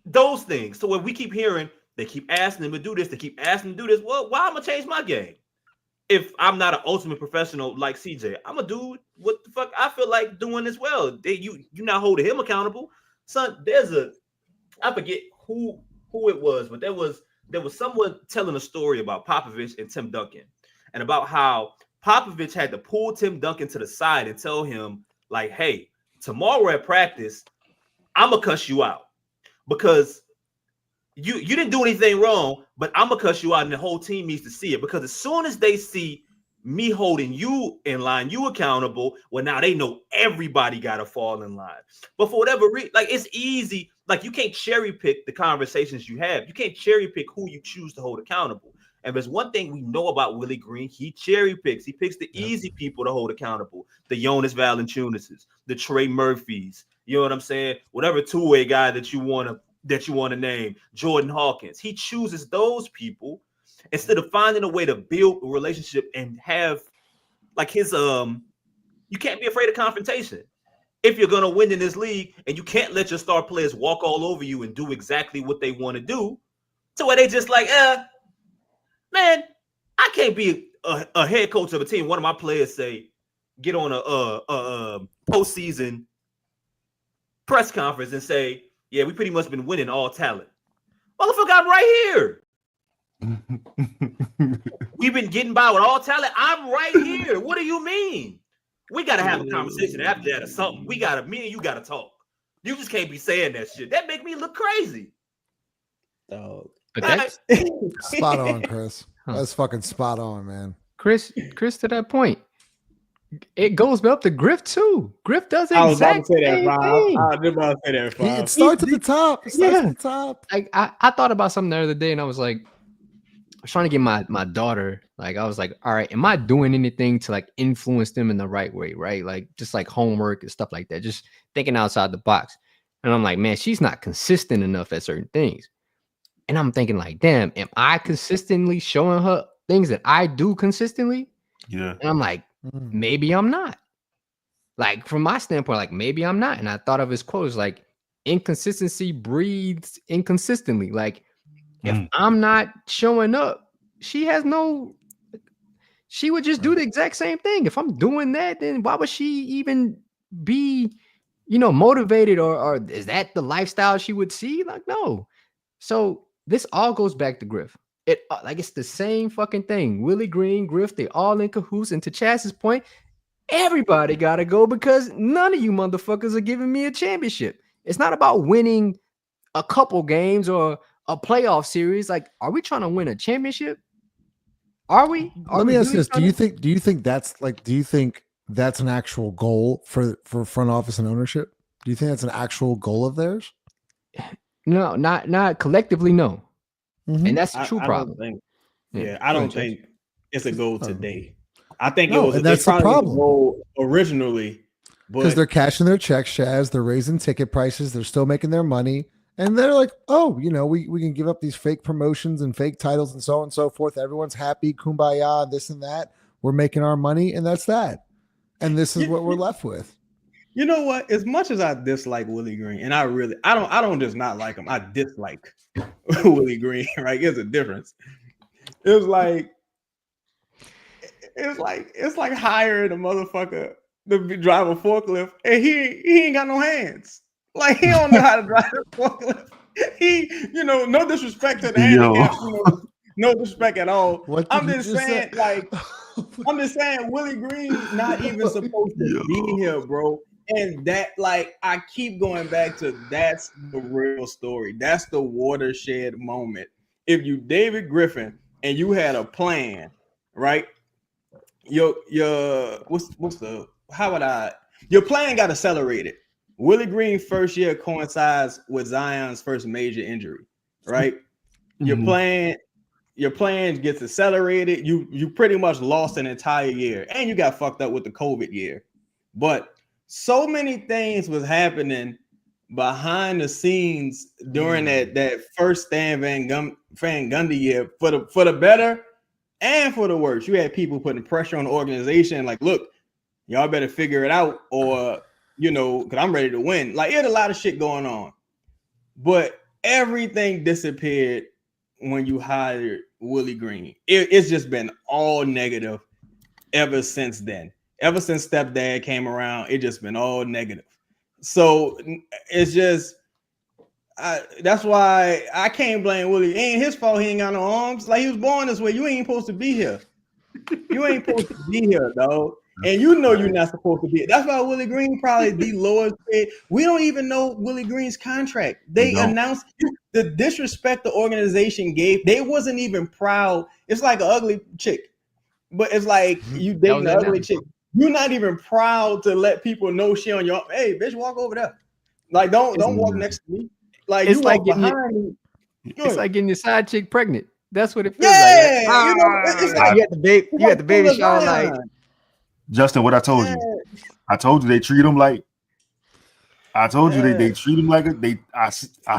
those things. So when we keep hearing, they keep asking him to do this, they keep asking him to do this. Well, why am I change my game? If I'm not an ultimate professional like CJ, I'm a dude. What the fuck? I feel like doing this well. You not holding him accountable, son. I forget who it was, but there was someone telling a story about Popovich and Tim Duncan, and about how Popovich had to pull Tim Duncan to the side and tell him, like, hey, tomorrow at practice, I'm gonna cuss you out because you didn't do anything wrong, but I'm gonna cuss you out, and the whole team needs to see it because as soon as they see me holding you in line, you accountable, well, now they know everybody got to fall in line. But for whatever reason, like it's easy, like you can't cherry pick the conversations you have. You can't cherry pick who you choose to hold accountable. And there's one thing we know about Willie Green, he cherry picks. He picks the easy people to hold accountable. The Jonas Valanciunas, the Trey Murphys, you know what I'm saying? Whatever two-way guy that you want to name, Jordan Hawkins. He chooses those people instead of finding a way to build a relationship and have like his you can't be afraid of confrontation if you're going to win in this league, and you can't let your star players walk all over you and do exactly what they want to do to where they just like, man, I can't be a head coach of a team. One of my players say, get on a postseason press conference and say, yeah, we pretty much been winning all talent. Motherfucker, I'm right here. We've been getting by with all talent. I'm right here. What do you mean? We got to have a conversation after that or something. Me and you got to talk. You just can't be saying that shit. That make me look crazy. Dog. But that's Spot on, Chris. That's fucking spot on, man. Chris, to that point, it goes up to Griff too. Griff does I was about to exact say that, same Bob. thing. I was about to say that, Bob. It starts at the top. It starts at the top. Like I thought about something the other day, and I was like, I was trying to get my daughter. Like I was like, all right, am I doing anything to like influence them in the right way, right? Like just like homework and stuff like that. Just thinking outside the box. And I'm like, man, she's not consistent enough at certain things. And I'm thinking like, damn, am I consistently showing her things that I do consistently? Yeah. And I'm like, maybe I'm not. Like from my standpoint, like maybe I'm not. And I thought of his quotes like, inconsistency breeds inconsistently. Like if I'm not showing up, she would just do the exact same thing. If I'm doing that, then why would she even be, motivated or is that the lifestyle she would see? Like, no. So this all goes back to Griff. It's the same fucking thing. Willie Green, Griff, they all in cahoots. And to Chaz's point, everybody got to go because none of you motherfuckers are giving me a championship. It's not about winning a couple games or a playoff series. Like, are we trying to win a championship? Are we? Let me ask you this. Do you think that's an actual goal for front office and ownership? Do you think that's an actual goal of theirs? No, not collectively, no. Mm-hmm. And that's the true problem. I don't think it's a goal today. I think that's the problem. Goal originally, because they're cashing their checks, Chaz. They're raising ticket prices. They're still making their money. And they're like, oh, we can give up these fake promotions and fake titles and so on and so forth. Everyone's happy, kumbaya, this and that. We're making our money, and that's that. And this is what we're left with. You know what? As much as I dislike Willie Green, and I don't just not like him. I dislike Willie Green. Right? There's a difference. It's like hiring a motherfucker to drive a forklift, and he ain't got no hands. Like he don't know how to drive a forklift. No disrespect to the handicap, no disrespect at all. I'm just saying, Willie Green's not even supposed to be here, bro. And that, like, I keep going back to that's the real story. That's the watershed moment. If you David Griffin and you had a plan, right? Your plan got accelerated. Willie Green's first year coincides with Zion's first major injury, right? Mm-hmm. Your plan gets accelerated. You pretty much lost an entire year, and you got fucked up with the COVID year. But so many things was happening behind the scenes during that first Stan Van Gundy year for the better and for the worse. You had people putting pressure on the organization, like, look, y'all better figure it out, or because I'm ready to win. Like, it had a lot of shit going on, but everything disappeared when you hired Willie Green. It's just been all negative ever since then. Ever since stepdad came around, it just been all negative. So it's just that's why I can't blame Willie. It ain't his fault. He ain't got no arms. Like, he was born this way. You ain't supposed to be here. You ain't supposed to be here, dog. and you know you're not supposed to be. That's why Willie Green probably the lowest paid. We don't even know Willie Green's contract. They announced the disrespect the organization gave. They wasn't even proud. It's like an ugly chick, but it's like you dating an ugly chick. You're not even proud to let people know she on your. Hey, bitch, walk over there. Like don't walk next to me. Like it's you like walk behind me. It's like getting your side chick pregnant. That's what it feels like. Yeah, you know, it's like you got the baby shower like. Justin, what I told you. I told you they treat them like. I told you they treat them like I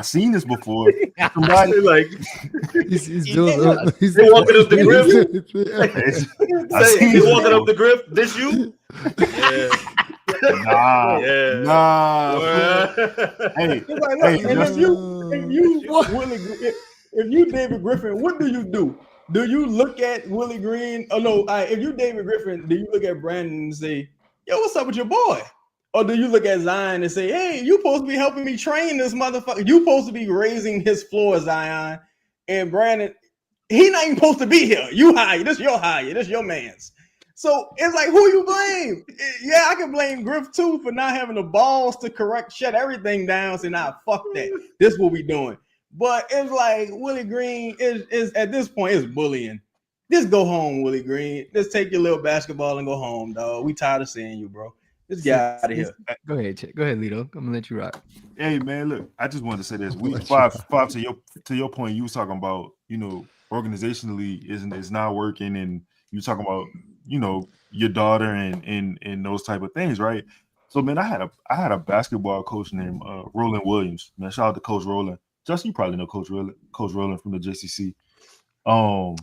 seen this before. Somebody like he's doing. He's walking up the griff. He's walking up the griff. This you? Yeah. Nah. Hey, if you David Griffin, what do you do? Do you look at Willie Green? Oh no, if you David Griffin, do you look at Brandon and say, "Yo, what's up with your boy?" Or do you look at Zion and say, "Hey, you supposed to be helping me train this motherfucker. You supposed to be raising his floor, Zion." And Brandon, he not even supposed to be here. You hire. This your hire. This your man's. So it's like, who you blame? Yeah, I can blame Griff too for not having the balls to shut everything down. Say, nah, fuck that. This is what we doing. But it's like Willie Green is at this point is bullying. Just go home, Willie Green. Just take your little basketball and go home, dog. We tired of seeing you, bro. Just get out of here. Go ahead, Lito. I'm gonna let you rock. Hey man, look, I just wanted to say this. We five to your point. You was talking about, organizationally is not working, and you talking about, your daughter and those type of things, right? So man, I had a basketball coach named Roland Williams. Man, shout out to Coach Roland. Justin, you probably know Coach Roland from the JCC.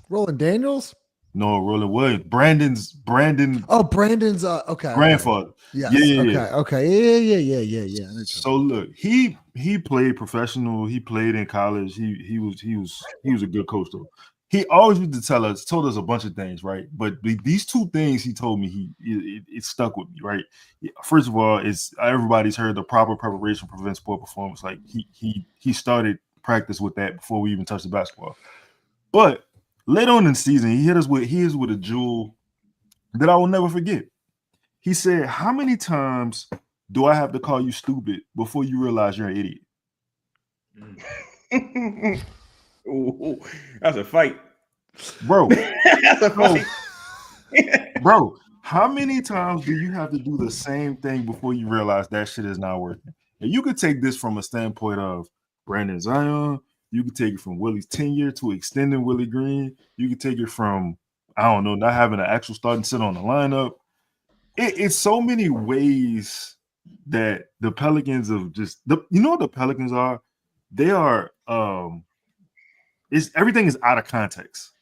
Roland Daniels? No, Roland Williams. Brandon. Oh, Brandon's okay. Grandfather. Yes. Yeah. Okay. Yeah. So look, he played professional. He played in college. He was a good coach though. He always used to told us a bunch of things, right? But these two things he told me, it stuck with me, right? First of all, it's everybody's heard the proper preparation prevents poor performance. Like he started practice with that before we even touched the basketball. But later on in the season, he hit us with a jewel that I will never forget. He said, "How many times do I have to call you stupid before you realize you're an idiot?" Ooh, that's a fight, bro. That's a fight, bro. How many times do you have to do the same thing before you realize that shit is not working? And you could take this from a standpoint of Brandon Zion. You could take it from Willie's tenure to extending Willie Green. You could take it from, I don't know, not having an actual starting sit on the lineup. It's so many ways that the Pelicans of what the Pelicans are? They are everything is out of context.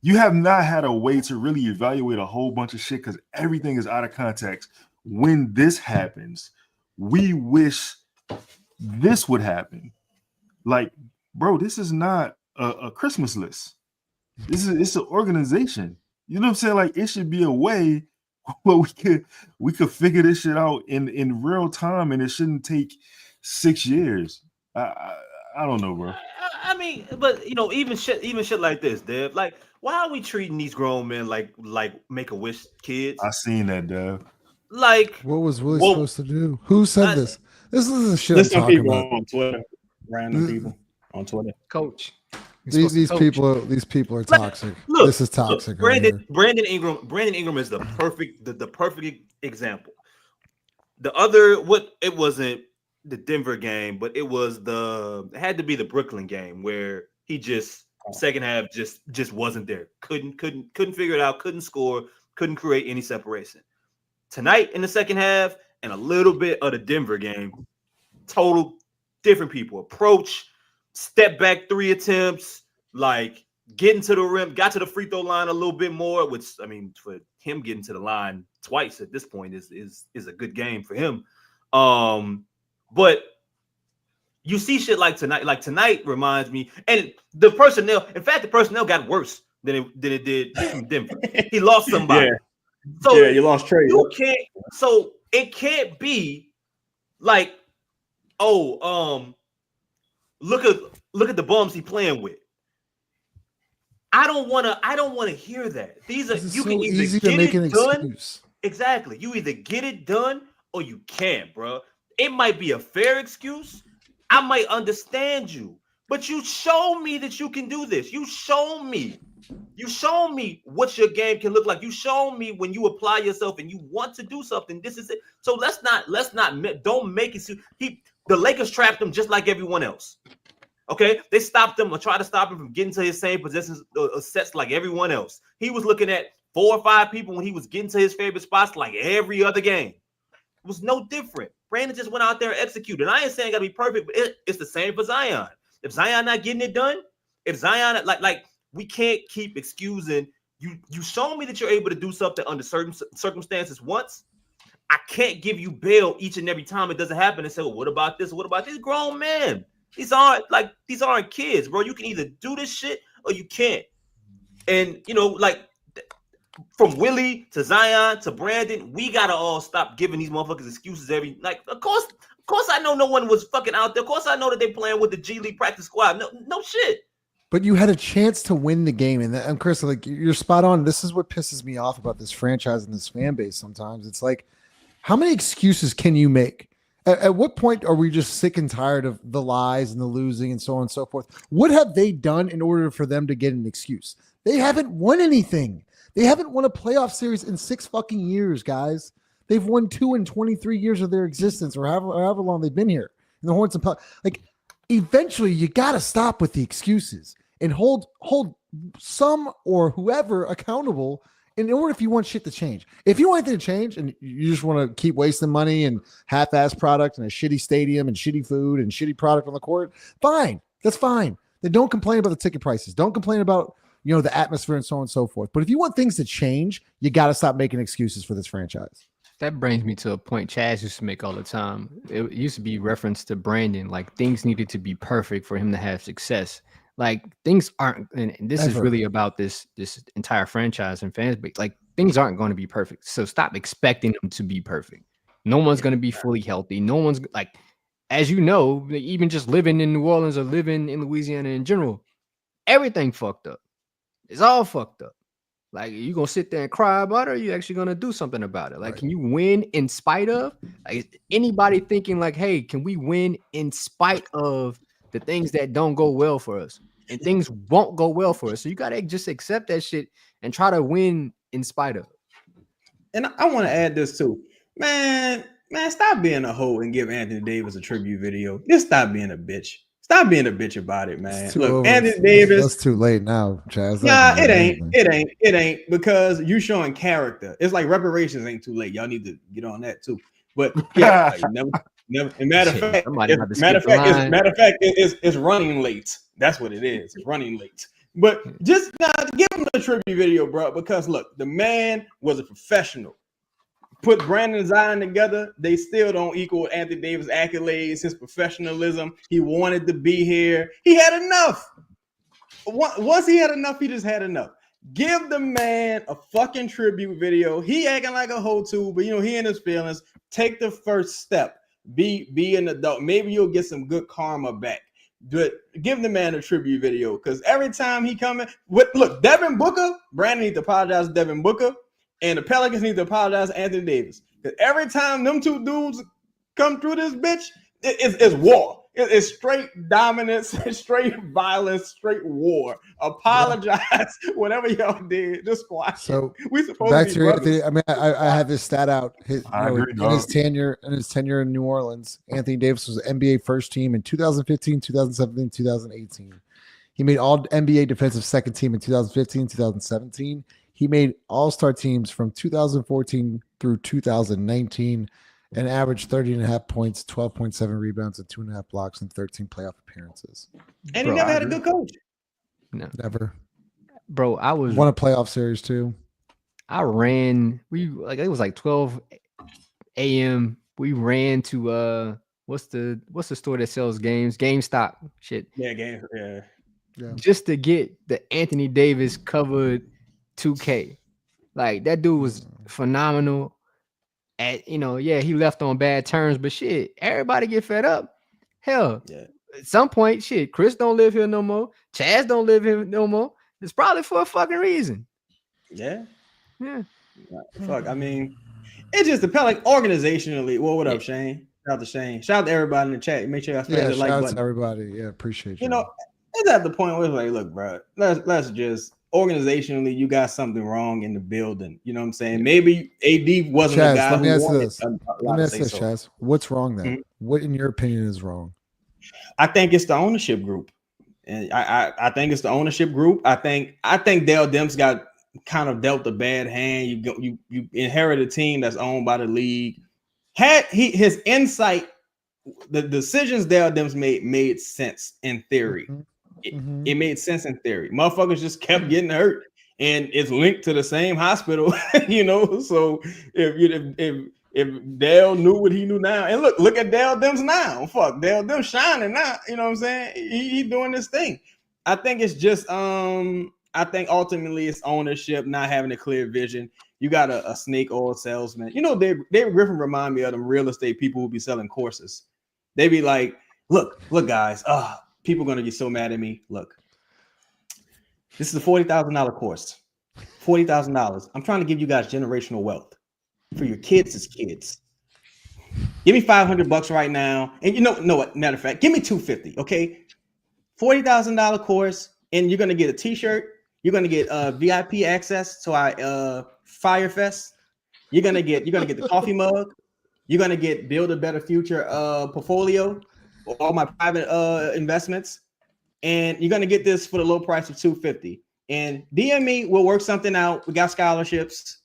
You have not had a way to really evaluate a whole bunch of shit because everything is out of context. When this happens, we wish this would happen. Like, bro, this is not a Christmas list. It's an organization. You know what I'm saying? Like, it should be a way where we could figure this shit out in real time, and it shouldn't take 6 years. I don't know, bro. I mean, but even shit like this, Dev. Like, why are we treating these grown men like Make-A-Wish kids? I seen that, Dev. Like, what was Willie supposed to do? Who said this? This is the shit I'm talking about. On Twitter, random people on Twitter. Coach. These people are toxic. Look, this is toxic. Brandon Ingram is the perfect example. The other, it wasn't the Denver game, but it had to be the Brooklyn game where he just second half just wasn't there. Couldn't figure it out, couldn't score, couldn't create any separation. Tonight in the second half and a little bit of the Denver game, total different people. Approach, step back 3 attempts, like getting to the rim, got to the free throw line a little bit more, which, I mean, for him getting to the line twice at this point is a good game for him. But you see shit like tonight. Like tonight reminds me, and the personnel got worse than it did from Denver. He lost somebody. So you lost Trey. So it can't be like, look at the bums he playing with. I don't want to hear that. These are This is you so can either easy get to make it an done. excuse. Exactly. You either get it done or you can't, bro. It might be a fair excuse. I might understand you, but you show me that you can do this. You show me what your game can look like. You show me when you apply yourself and you want to do something. This is it. So don't make it. The Lakers trapped him just like everyone else. Okay, they stopped him or tried to stop him from getting to his same positions sets like everyone else. He was looking at 4 or 5 people when he was getting to his favorite spots like every other game. It was no different. Brandon just went out there and executed. I ain't saying it gotta be perfect, but it's the same for Zion. If Zion not getting it done, if Zion like we can't keep excusing you. You show me that you're able to do something under certain circumstances once. I can't give you bail each and every time it doesn't happen and say, well, what about this? What about this? Grown men. These aren't kids, bro. You can either do this shit or you can't. And from Willie to Zion to Brandon, we gotta all stop giving these motherfuckers excuses of course I know no one was fucking out there. Of course I know that they playing with the G League practice squad. No shit. But you had a chance to win the game, and Chris, like, you're spot on. This is what pisses me off about this franchise and this fan base. Sometimes it's like, how many excuses can you make? At what point are we just sick and tired of the lies and the losing and so on and so forth? What have they done in order for them to get an excuse? They haven't won anything. They haven't won a playoff series in 6 fucking years, guys. They've won 2 in 23 years of their existence, or however long they've been here. And the Hornets and eventually you got to stop with the excuses and hold some or whoever accountable in order if you want shit to change. If you want anything to change and you just want to keep wasting money and half-ass product and a shitty stadium and shitty food and shitty product on the court, fine. That's fine. Then don't complain about the ticket prices. Don't complain about, the atmosphere and so on and so forth. But if you want things to change, you got to stop making excuses for this franchise. That brings me to a point Chaz used to make all the time. It used to be reference to Brandon, like things needed to be perfect for him to have success. Like things aren't, and this is really about this entire franchise and fans, but like things aren't going to be perfect. So stop expecting them to be perfect. No one's going to be fully healthy. No one's like, as you know, even just living in New Orleans or living in Louisiana in general, everything fucked up. It's all fucked up. Like, you gonna sit there and cry about it, or are you actually gonna do something about it? Like, right. Can you win in spite of? Like, anybody thinking like, hey, can we win in spite of the things that don't go well for us? And things won't go well for us. So you gotta just accept that shit and try to win in spite of. And I want to add this too, man. Stop being a hoe and give Anthony Davis a tribute video. Just stop being a bitch. Stop being a bitch about it, man. Look, Anthony Davis. That's too late now, Chaz. Nah, it ain't because you showing character. It's like reparations ain't too late. Y'all need to get on that too. But yeah, never. And matter of fact, it's running late. That's what it is. It's running late. But just give him a tribute video, bro. Because look, the man was a professional. Put Brandon and Zion together, they still don't equal Anthony Davis' accolades, his professionalism. He wanted to be here. He had enough. Once he had enough, he just had enough. Give the man a fucking tribute video. He acting like a hoe too, but he in his feelings. Take the first step. Be an adult. Maybe you'll get some good karma back. But give the man a tribute video, because every time he coming, look, Devin Booker, Brandon needs to apologize to Devin Booker. And the Pelicans need to apologize to Anthony Davis. Because every time them two dudes come through this bitch, it's war. It's straight dominance, straight violence, straight war. Apologize, whatever y'all did. Just squash. So we supposed back to to be your, I mean, I have this stat out. In his tenure in New Orleans, Anthony Davis was NBA first team in 2015, 2017, 2018. He made all NBA defensive second team in 2015, 2017. He made all-star teams from 2014 through 2019 and averaged 30.5 points, 12.7 rebounds, and 2.5 blocks in 13 playoff appearances. And he never had a good coach. No. Never. Bro, I won a playoff series too. I ran. It was like 12 a.m. We ran to what's the store that sells games? GameStop. Shit. Yeah, yeah. Just to get the Anthony Davis covered 2K. Like, that dude was phenomenal. He left on bad terms, but shit, everybody get fed up. Hell, at some point, shit, Chris don't live here no more. Chaz don't live here no more. It's probably for a fucking reason. Yeah. Yeah. Fuck. I mean, it's just the like organizationally. Well, what up, Shane? Shout out to Shane. Shout out to everybody in the chat. Make sure y'all smash the like shout out button. to everybody. Yeah, appreciate you. You know, it's at the point where it's like, look, bro, let's just organizationally, you got something wrong in the building. You know what I'm saying? Maybe AD wasn't Chaz, a guy let me who ask wanted this. a Let lot me to ask say this, so. Chaz. What's wrong then? Mhm. What, in your opinion, is wrong? I think it's the ownership group, and I think it's the ownership group. I think Dale Demps got kind of dealt a bad hand. You inherit a team that's owned by the league. Had his insight, the decisions Dale Demps made sense in theory. It made sense in theory. Motherfuckers just kept getting hurt, and it's linked to the same hospital, you know. So if Dale knew what he knew now, and look at Dale Demps now. Fuck, Dale Demps shining now. You know what I'm saying? He doing this thing. I think it's just I think ultimately it's ownership not having a clear vision. You got a snake oil salesman. You know, David Griffin remind me of them real estate people who be selling courses. They be like, look, guys, people are gonna get so mad at me. Look, this is a $40,000 course. $40,000. I'm trying to give you guys generational wealth for your kids' kids. Give me $500 right now, and you know what? Matter of fact, give me $250. Okay, $40,000 course, and you're gonna get a T-shirt. You're gonna get VIP access to our Fire Fest. You're gonna get the coffee mug. You're gonna get Build a Better Future portfolio, all my private investments, and you're gonna get this for the low price of $250. And DM me, we'll work something out. We got scholarships,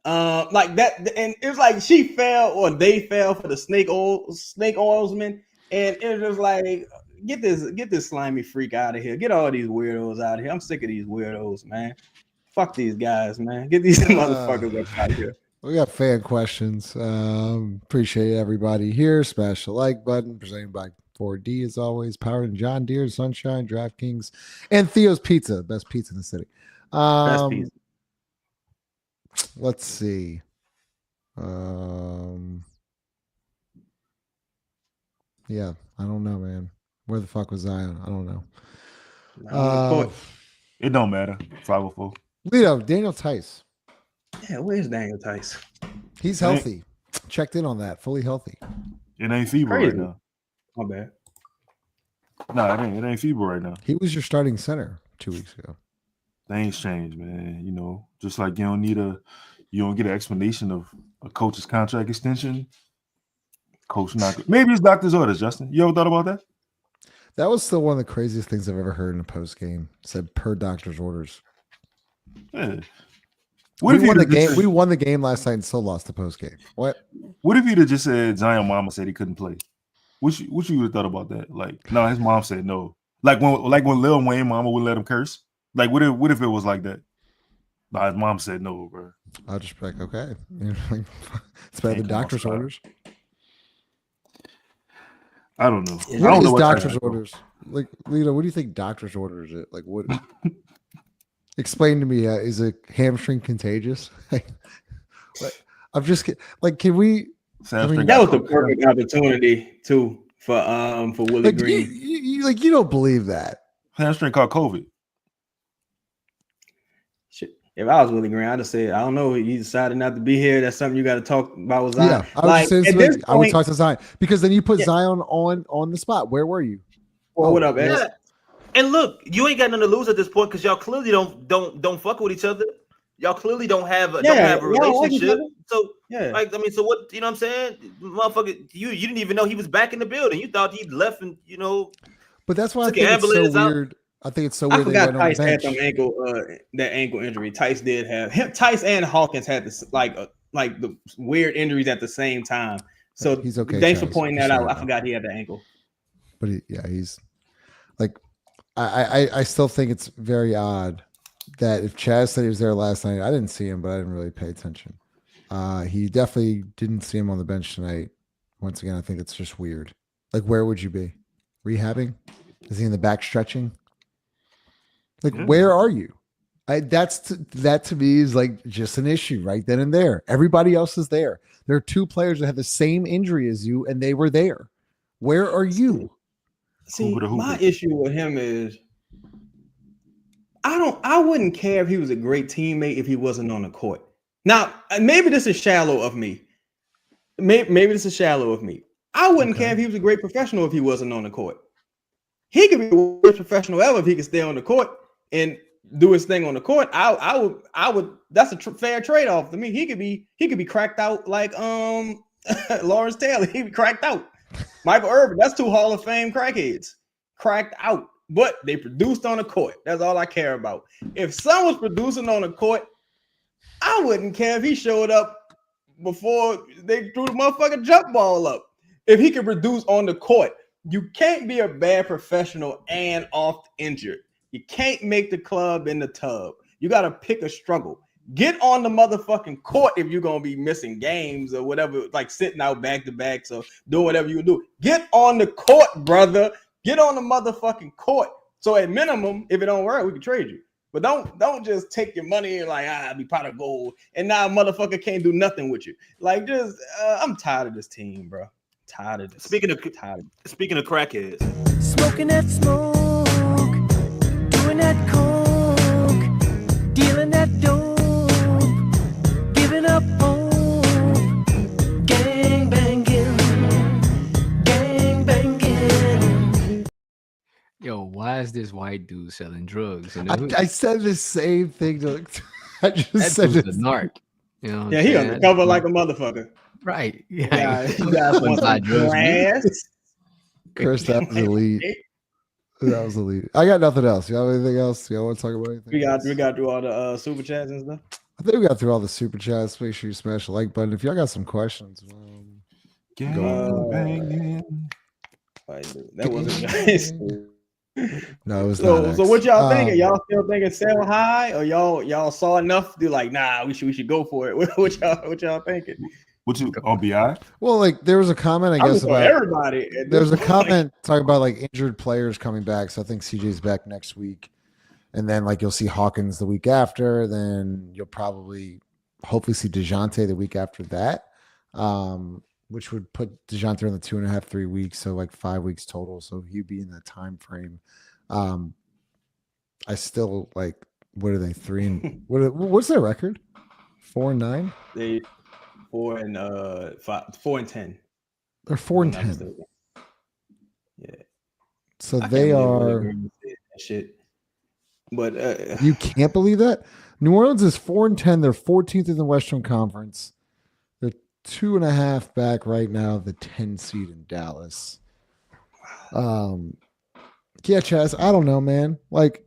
like that. And it was like she fell or they fell for the snake oilsman, and it was like, get this slimy freak out of here. Get all these weirdos out of here. I'm sick of these weirdos, man. Fuck these guys, man. Get these motherfuckers up out of here. We got fan questions. Appreciate everybody here. Smash the like button. Presented by 4D as always. Powered in John Deere, Sunshine, DraftKings, and Theo's Pizza. Best pizza in the city. Best pizza. Let's see. Yeah, I don't know, man. Where the fuck was Zion? I don't know. It don't matter. 504. Lito, Daniel Tice. Yeah, where's Daniel Tice? He's healthy. Checked in on that. Fully healthy. It ain't fever right now. My bad. No, it ain't fever right now. He was your starting center 2 weeks ago. Things change, man. You know, just like you don't get an explanation of a coach's contract extension. Coach not maybe it's doctor's orders, Justin. You ever thought about that? That was still one of the craziest things I've ever heard in a post game. Said per doctor's orders. Yeah. We won the game last night and still lost the post game. What if he'd have just said Zion mama said he couldn't play? What you would have thought about that? Like, no, his mom said no. Like when Lil Wayne mama would let him curse. Like, what if it was like that? No, his mom said no, bro. I'll just be like, okay. It's better than doctor's orders. I don't know. What is doctor's orders? Like, Lito, what do you think doctor's orders is? Like, what? Explain to me. Is a hamstring contagious? I'm just like, can we? That was the perfect opportunity too for Willie Green. You don't believe that hamstring caught COVID. Shit. If I was Willie Green, I'd have said, I don't know. He decided not to be here. That's something you got to talk about with Zion. Yeah, I would talk to Zion because then you put Zion on the spot. Where were you? Well, what up, Ed? Yeah. And look, you ain't got nothing to lose at this point because y'all clearly don't fuck with each other. Y'all clearly don't have a relationship. So so what? You know what I'm saying, motherfucker? You didn't even know he was back in the building. You thought he'd left, and But that's why I think it's so weird. I think it's so weird. I forgot Tice had that ankle injury. Tice did have him. Tice and Hawkins had this like the weird injuries at the same time. So he's okay. Thanks for pointing that out. I forgot he had the ankle. But he's like, I still think it's very odd that if Chaz said he was there last night, I didn't see him, but I didn't really pay attention. He definitely didn't see him on the bench tonight. Once again, I think it's just weird. Like, where would you be? Rehabbing? Is he in the back stretching? Like, where are you? That to me is like just an issue right then and there. Everybody else is there. There are two players that have the same injury as you, and they were there. Where are you? See, my issue with him is I wouldn't care if he was a great teammate if he wasn't on the court. Now, maybe this is shallow of me. Maybe this is shallow of me. I wouldn't care if he was a great professional if he wasn't on the court. He could be the worst professional ever if he could stay on the court and do his thing on the court. I would. That's a fair trade-off to me. He could be cracked out like Lawrence Taylor. He'd be cracked out. Michael Irvin. That's 2 Hall of Fame crackheads, cracked out. But they produced on the court. That's all I care about. If someone's producing on the court, I wouldn't care if he showed up before they threw the motherfucking jump ball up. If he can produce on the court, you can't be a bad professional and oft injured. You can't make the club in the tub. You got to pick a struggle. Get on the motherfucking court if you're going to be missing games or whatever, like sitting out back to back. So do whatever you do. Get on the court, brother. Get on the motherfucking court. So at minimum, if it don't work, we can trade you. But don't just take your money and like, be pot of gold. And now a motherfucker can't do nothing with you. Like, just I'm tired of this team, bro. Tired of this. Speaking of crackheads. Smoking that smoke, doing that coke, dealing that dope, giving up hope, gang banging. Yo, why is this white dude selling drugs? I said the same thing to. I just that said dude's it. a narc. You know Yeah, he undercover like a motherfucker. Right. Yeah, You guys want to buy drugs. Chris, that was elite. That was elite. I got nothing else. You have anything else? You want to talk about anything? We got through all the super chats and stuff. I think we got through all the super chats. Make sure you smash the like button. If y'all got some questions, that wasn't nice. No, it was so. not So what y'all thinking? Y'all still thinking sell high, or y'all saw enough to like, nah, we should go for it. What y'all thinking? What you on BI? Well, like there was a comment, I guess, about everybody. There's a comment talking about like injured players coming back. So I think CJ's back next week, and then like you'll see Hawkins the week after. Then you'll probably, hopefully, see DeJounte the week after that, which would put DeJounte in the 2.5, 3 weeks, so like 5 weeks total. So he'd be in that time frame. I still like. What are they? 3 and what's their record? 4-9. They 4 and 10. They're 4-10. Yeah. So they are shit. But you can't believe that New Orleans is 4-10. They're 14th in the Western Conference. They're 2.5 back right now, the 10 seed in Dallas. Yeah, Chaz, I don't know, man. Like,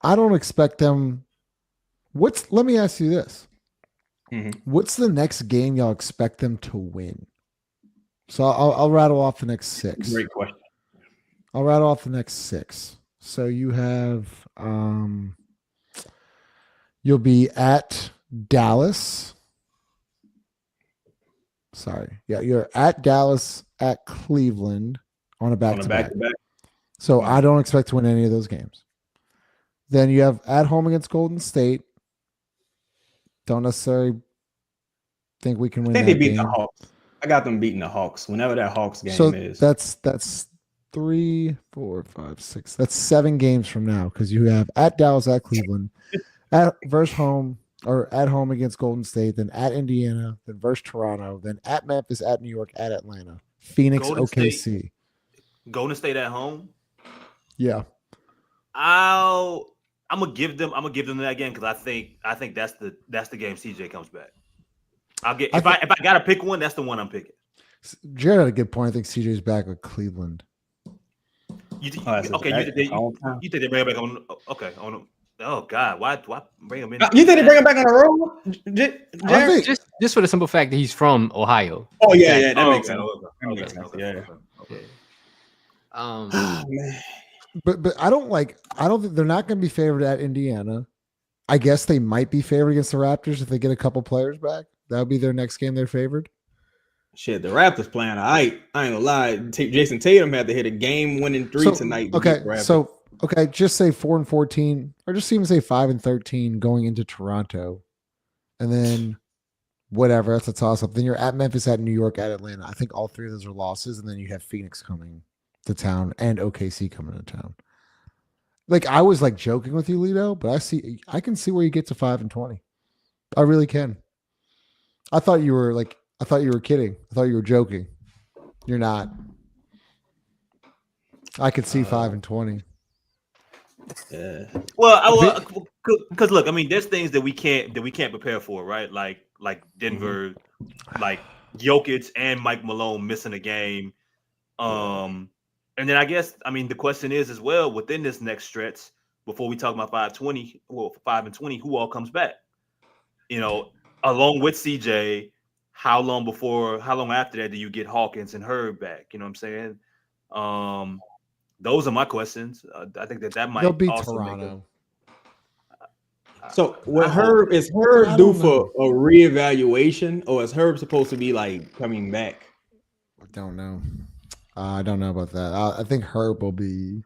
I don't expect them. Let me ask you this. Mm-hmm. What's the next game y'all expect them to win? So I'll rattle off the next 6. Great question. I'll rattle off the next 6. So you have you'll be at Dallas. Sorry. Yeah, you're at Dallas, at Cleveland on a back-to-back. So I don't expect to win any of those games. Then you have at home against Golden State. Don't necessarily think we can win. I think they beat the Hawks. I got them beating the Hawks whenever that Hawks game is. That's 3, 4, 5, 6. That's 7 games from now because you have at Dallas, at Cleveland, at versus home or at home against Golden State, then at Indiana, then versus Toronto, then at Memphis, at New York, at Atlanta, Phoenix, OKC. Golden State at home. Yeah, I'm gonna give them that game because I think that's the game CJ comes back. If I gotta pick one, that's the one I'm picking. Jared had a good point. I think CJ's back with Cleveland. You think they bring him back on? Okay, on. Oh God, why bring him in? You think they bring him back on the road? I think just for the simple fact that he's from Ohio. Oh yeah, that makes sense. Yeah. Man. But I don't think they're not going to be favored at Indiana. I guess they might be favored against the Raptors if they get a couple players back. That would be their next game they're favored. Shit, the Raptors playing. I ain't gonna lie. Jason Tatum had to hit a game-winning 3 tonight. Just say 4-14, or just even say 5-13 going into Toronto, and then whatever. That's a toss-up. Then you're at Memphis, at New York, at Atlanta. I think all 3 of those are losses, and then you have Phoenix coming to town and OKC coming to town. Like I was like joking with you, Lito, but I can see where you get to 5-20. I really can. I thought you were kidding. I thought you were joking. You're not. I could see 5-20. Yeah. Well, because look, I mean, there's things that we can't prepare for, right? Like Denver, like Jokic and Mike Malone missing a game. And then I guess, I mean, the question is as well within this next stretch, before we talk about 5-20, who all comes back? You know, along with CJ, how long after that do you get Hawkins and Herb back? You know what I'm saying? Those are my questions. I think that might They'll be also Toronto. So what Herb due for a reevaluation, or is Herb supposed to be like coming back? I don't know. I don't know about that. I think Herb will be.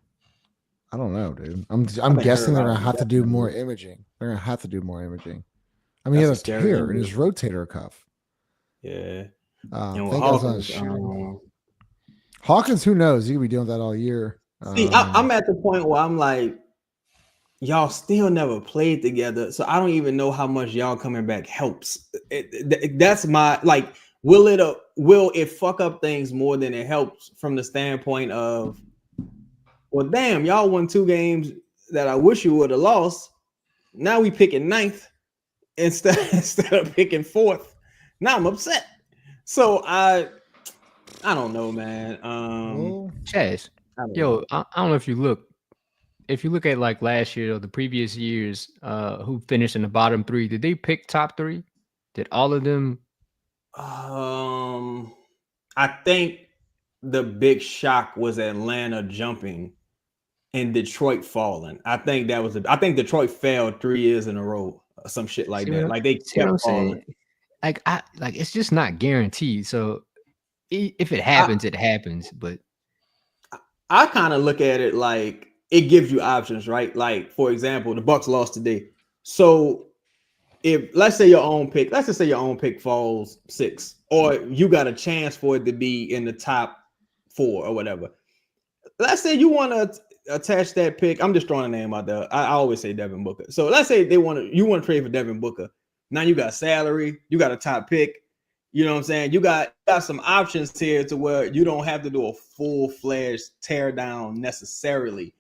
I don't know, dude. I'm guessing they're gonna have to do more imaging. They're gonna have to do more imaging. I mean, he had a tear in his rotator cuff. Yeah. Hawkins, who knows? He could be dealing with that all year. See, I'm at the point where I'm like, y'all still never played together, so I don't even know how much y'all coming back helps. That's my like. Will it fuck up things more than it helps from the standpoint of, well, damn, y'all won 2 games that I wish you would have lost. Now we picking 9th instead of picking 4th. Now I'm upset. So I don't know, man. Chaz, I don't know if you look at like last year or the previous years, who finished in the bottom 3, did they pick top 3? Did all of them? I think the big shock was Atlanta jumping and Detroit falling. I think Detroit failed 3 years in a row or some shit like that. Like they kept falling. Like it's just not guaranteed. So if it happens, it happens. But I kind of look at it like it gives you options, right? Like, for example, the Bucks lost today. So if let's say your own pick falls 6, or you got a chance for it to be in the top 4 or whatever. Let's say you want to attach that pick. I'm just throwing a name out there. I always say Devin Booker. So let's say you want to trade for Devin Booker. Now you got salary, you got a top pick. You know what I'm saying? You got some options here to where you don't have to do a full-fledged tear down necessarily.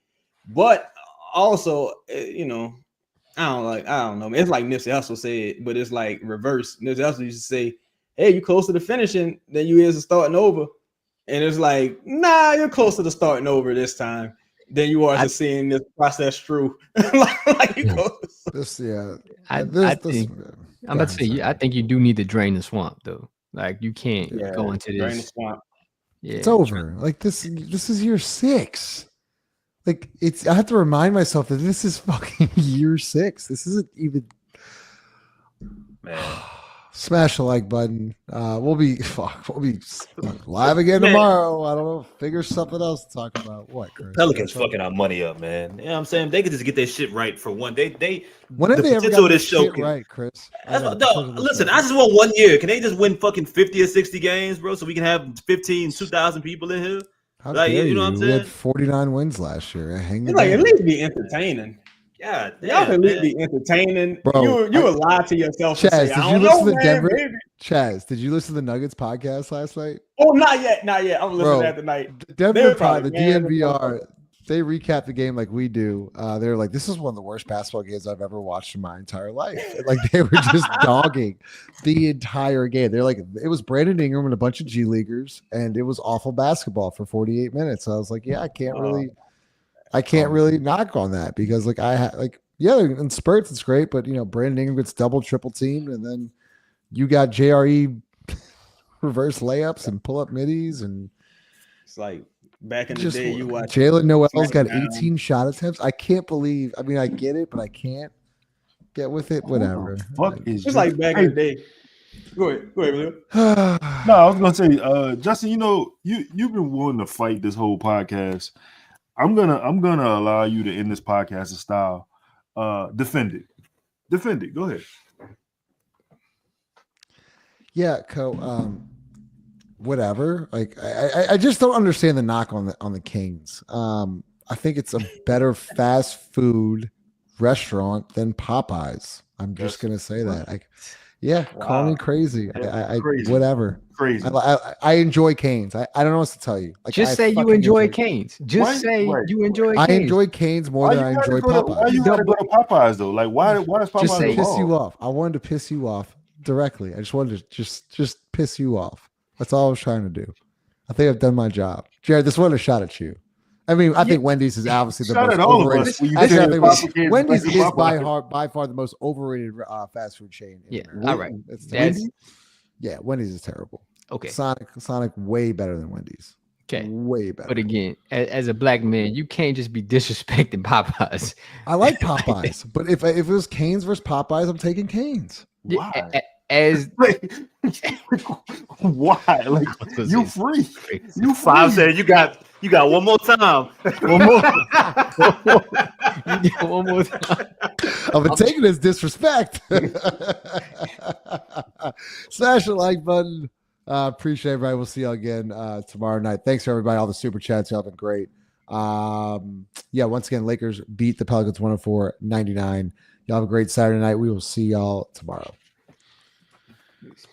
But also, you know, I don't know. It's like Nipsey Hussle said, but it's like reverse. Nipsey Hussle used to say, hey, you closer to finishing than you is to starting over. And it's like, nah, you're closer to starting over this time than you are to seeing this process through. like you close. I'm about to say, I think you do need to drain the swamp, though. Like you can't go into this. Drain the swamp. Yeah, it's over. Like this is year 6. Like I have to remind myself that this is fucking year 6. This isn't even. Man. Smash the like button. We'll be live again tomorrow. I don't know. Figure something else to talk about. What, Chris? Pelicans fucking our money up, man. You know what I'm saying? They could just get their shit right for one. When have they ever got this shit right, Chris? Listen, I just want 1 year. Can they just win fucking 50 or 60 games, bro? So we can have 2,000 people in here. How dare you know what I'm saying? We had 49 wins last year. At least be entertaining. Yeah, y'all can at least be entertaining. Bro, you would lie to yourself. Chaz, and say, did you listen to Denver? Chaz, did you listen to the Nuggets podcast last night? Oh, not yet. I'm listening to that tonight. Denver, the DNVR, they recap the game like we do. They're like, this is one of the worst basketball games I've ever watched in my entire life. Like they were just dogging the entire game. They're like, it was Brandon Ingram and a bunch of G Leaguers, and it was awful basketball for 48 minutes. So I was like, yeah, I can't really knock on that because in spurts it's great, but Brandon Ingram gets double, triple teamed, and then you got JRE reverse layups and pull up middies, and it's like back in the day you watch Jalen Noel's got 18 shot attempts. I can't believe. I mean, I get it, but I can't get with it. Whatever. It's like back in the day. Go ahead, Leo. No, I was gonna say, Justin, you've been willing to fight this whole podcast. I'm gonna allow you to end this podcast in style. Defend it. Go ahead. Yeah, whatever. Like I just don't understand the knock on the Kings. I think it's a better fast food restaurant than Popeyes. I'm just gonna say that. Call me crazy. I Crazy. whatever. Crazy. I enjoy Cane's. I don't know what to tell you. Like, Just say you enjoy Cane's. Just say you enjoy Cane's. I enjoy Cane's more than I enjoy Popeyes. Why you gotta go to Popeyes though? Like why does Popeyes Just say piss you off. I wanted to piss you off directly. I just wanted to just piss you off. That's all I was trying to do. I think I've done my job. Jared, this wasn't a shot at you. I mean, I think Wendy's is obviously the most overrated. Wendy's is by far the most overrated fast food chain. All right. Wendy's is terrible. Okay. Sonic way better than Wendy's. Okay. Way better. But again, as a black man, you can't just be disrespecting Popeyes. I like Popeyes, but if it was Cane's versus Popeyes, I'm taking Cane's. Why? Why? Like you free. You free. I'm saying you got one more time. One more time. I've been taking this disrespect. Smash the like button. Appreciate everybody. We'll see you again tomorrow night. Thanks for everybody. All the super chats. Y'all been great. Once again, Lakers beat the Pelicans 104-99. Y'all have a great Saturday night. We will see y'all tomorrow. Peace.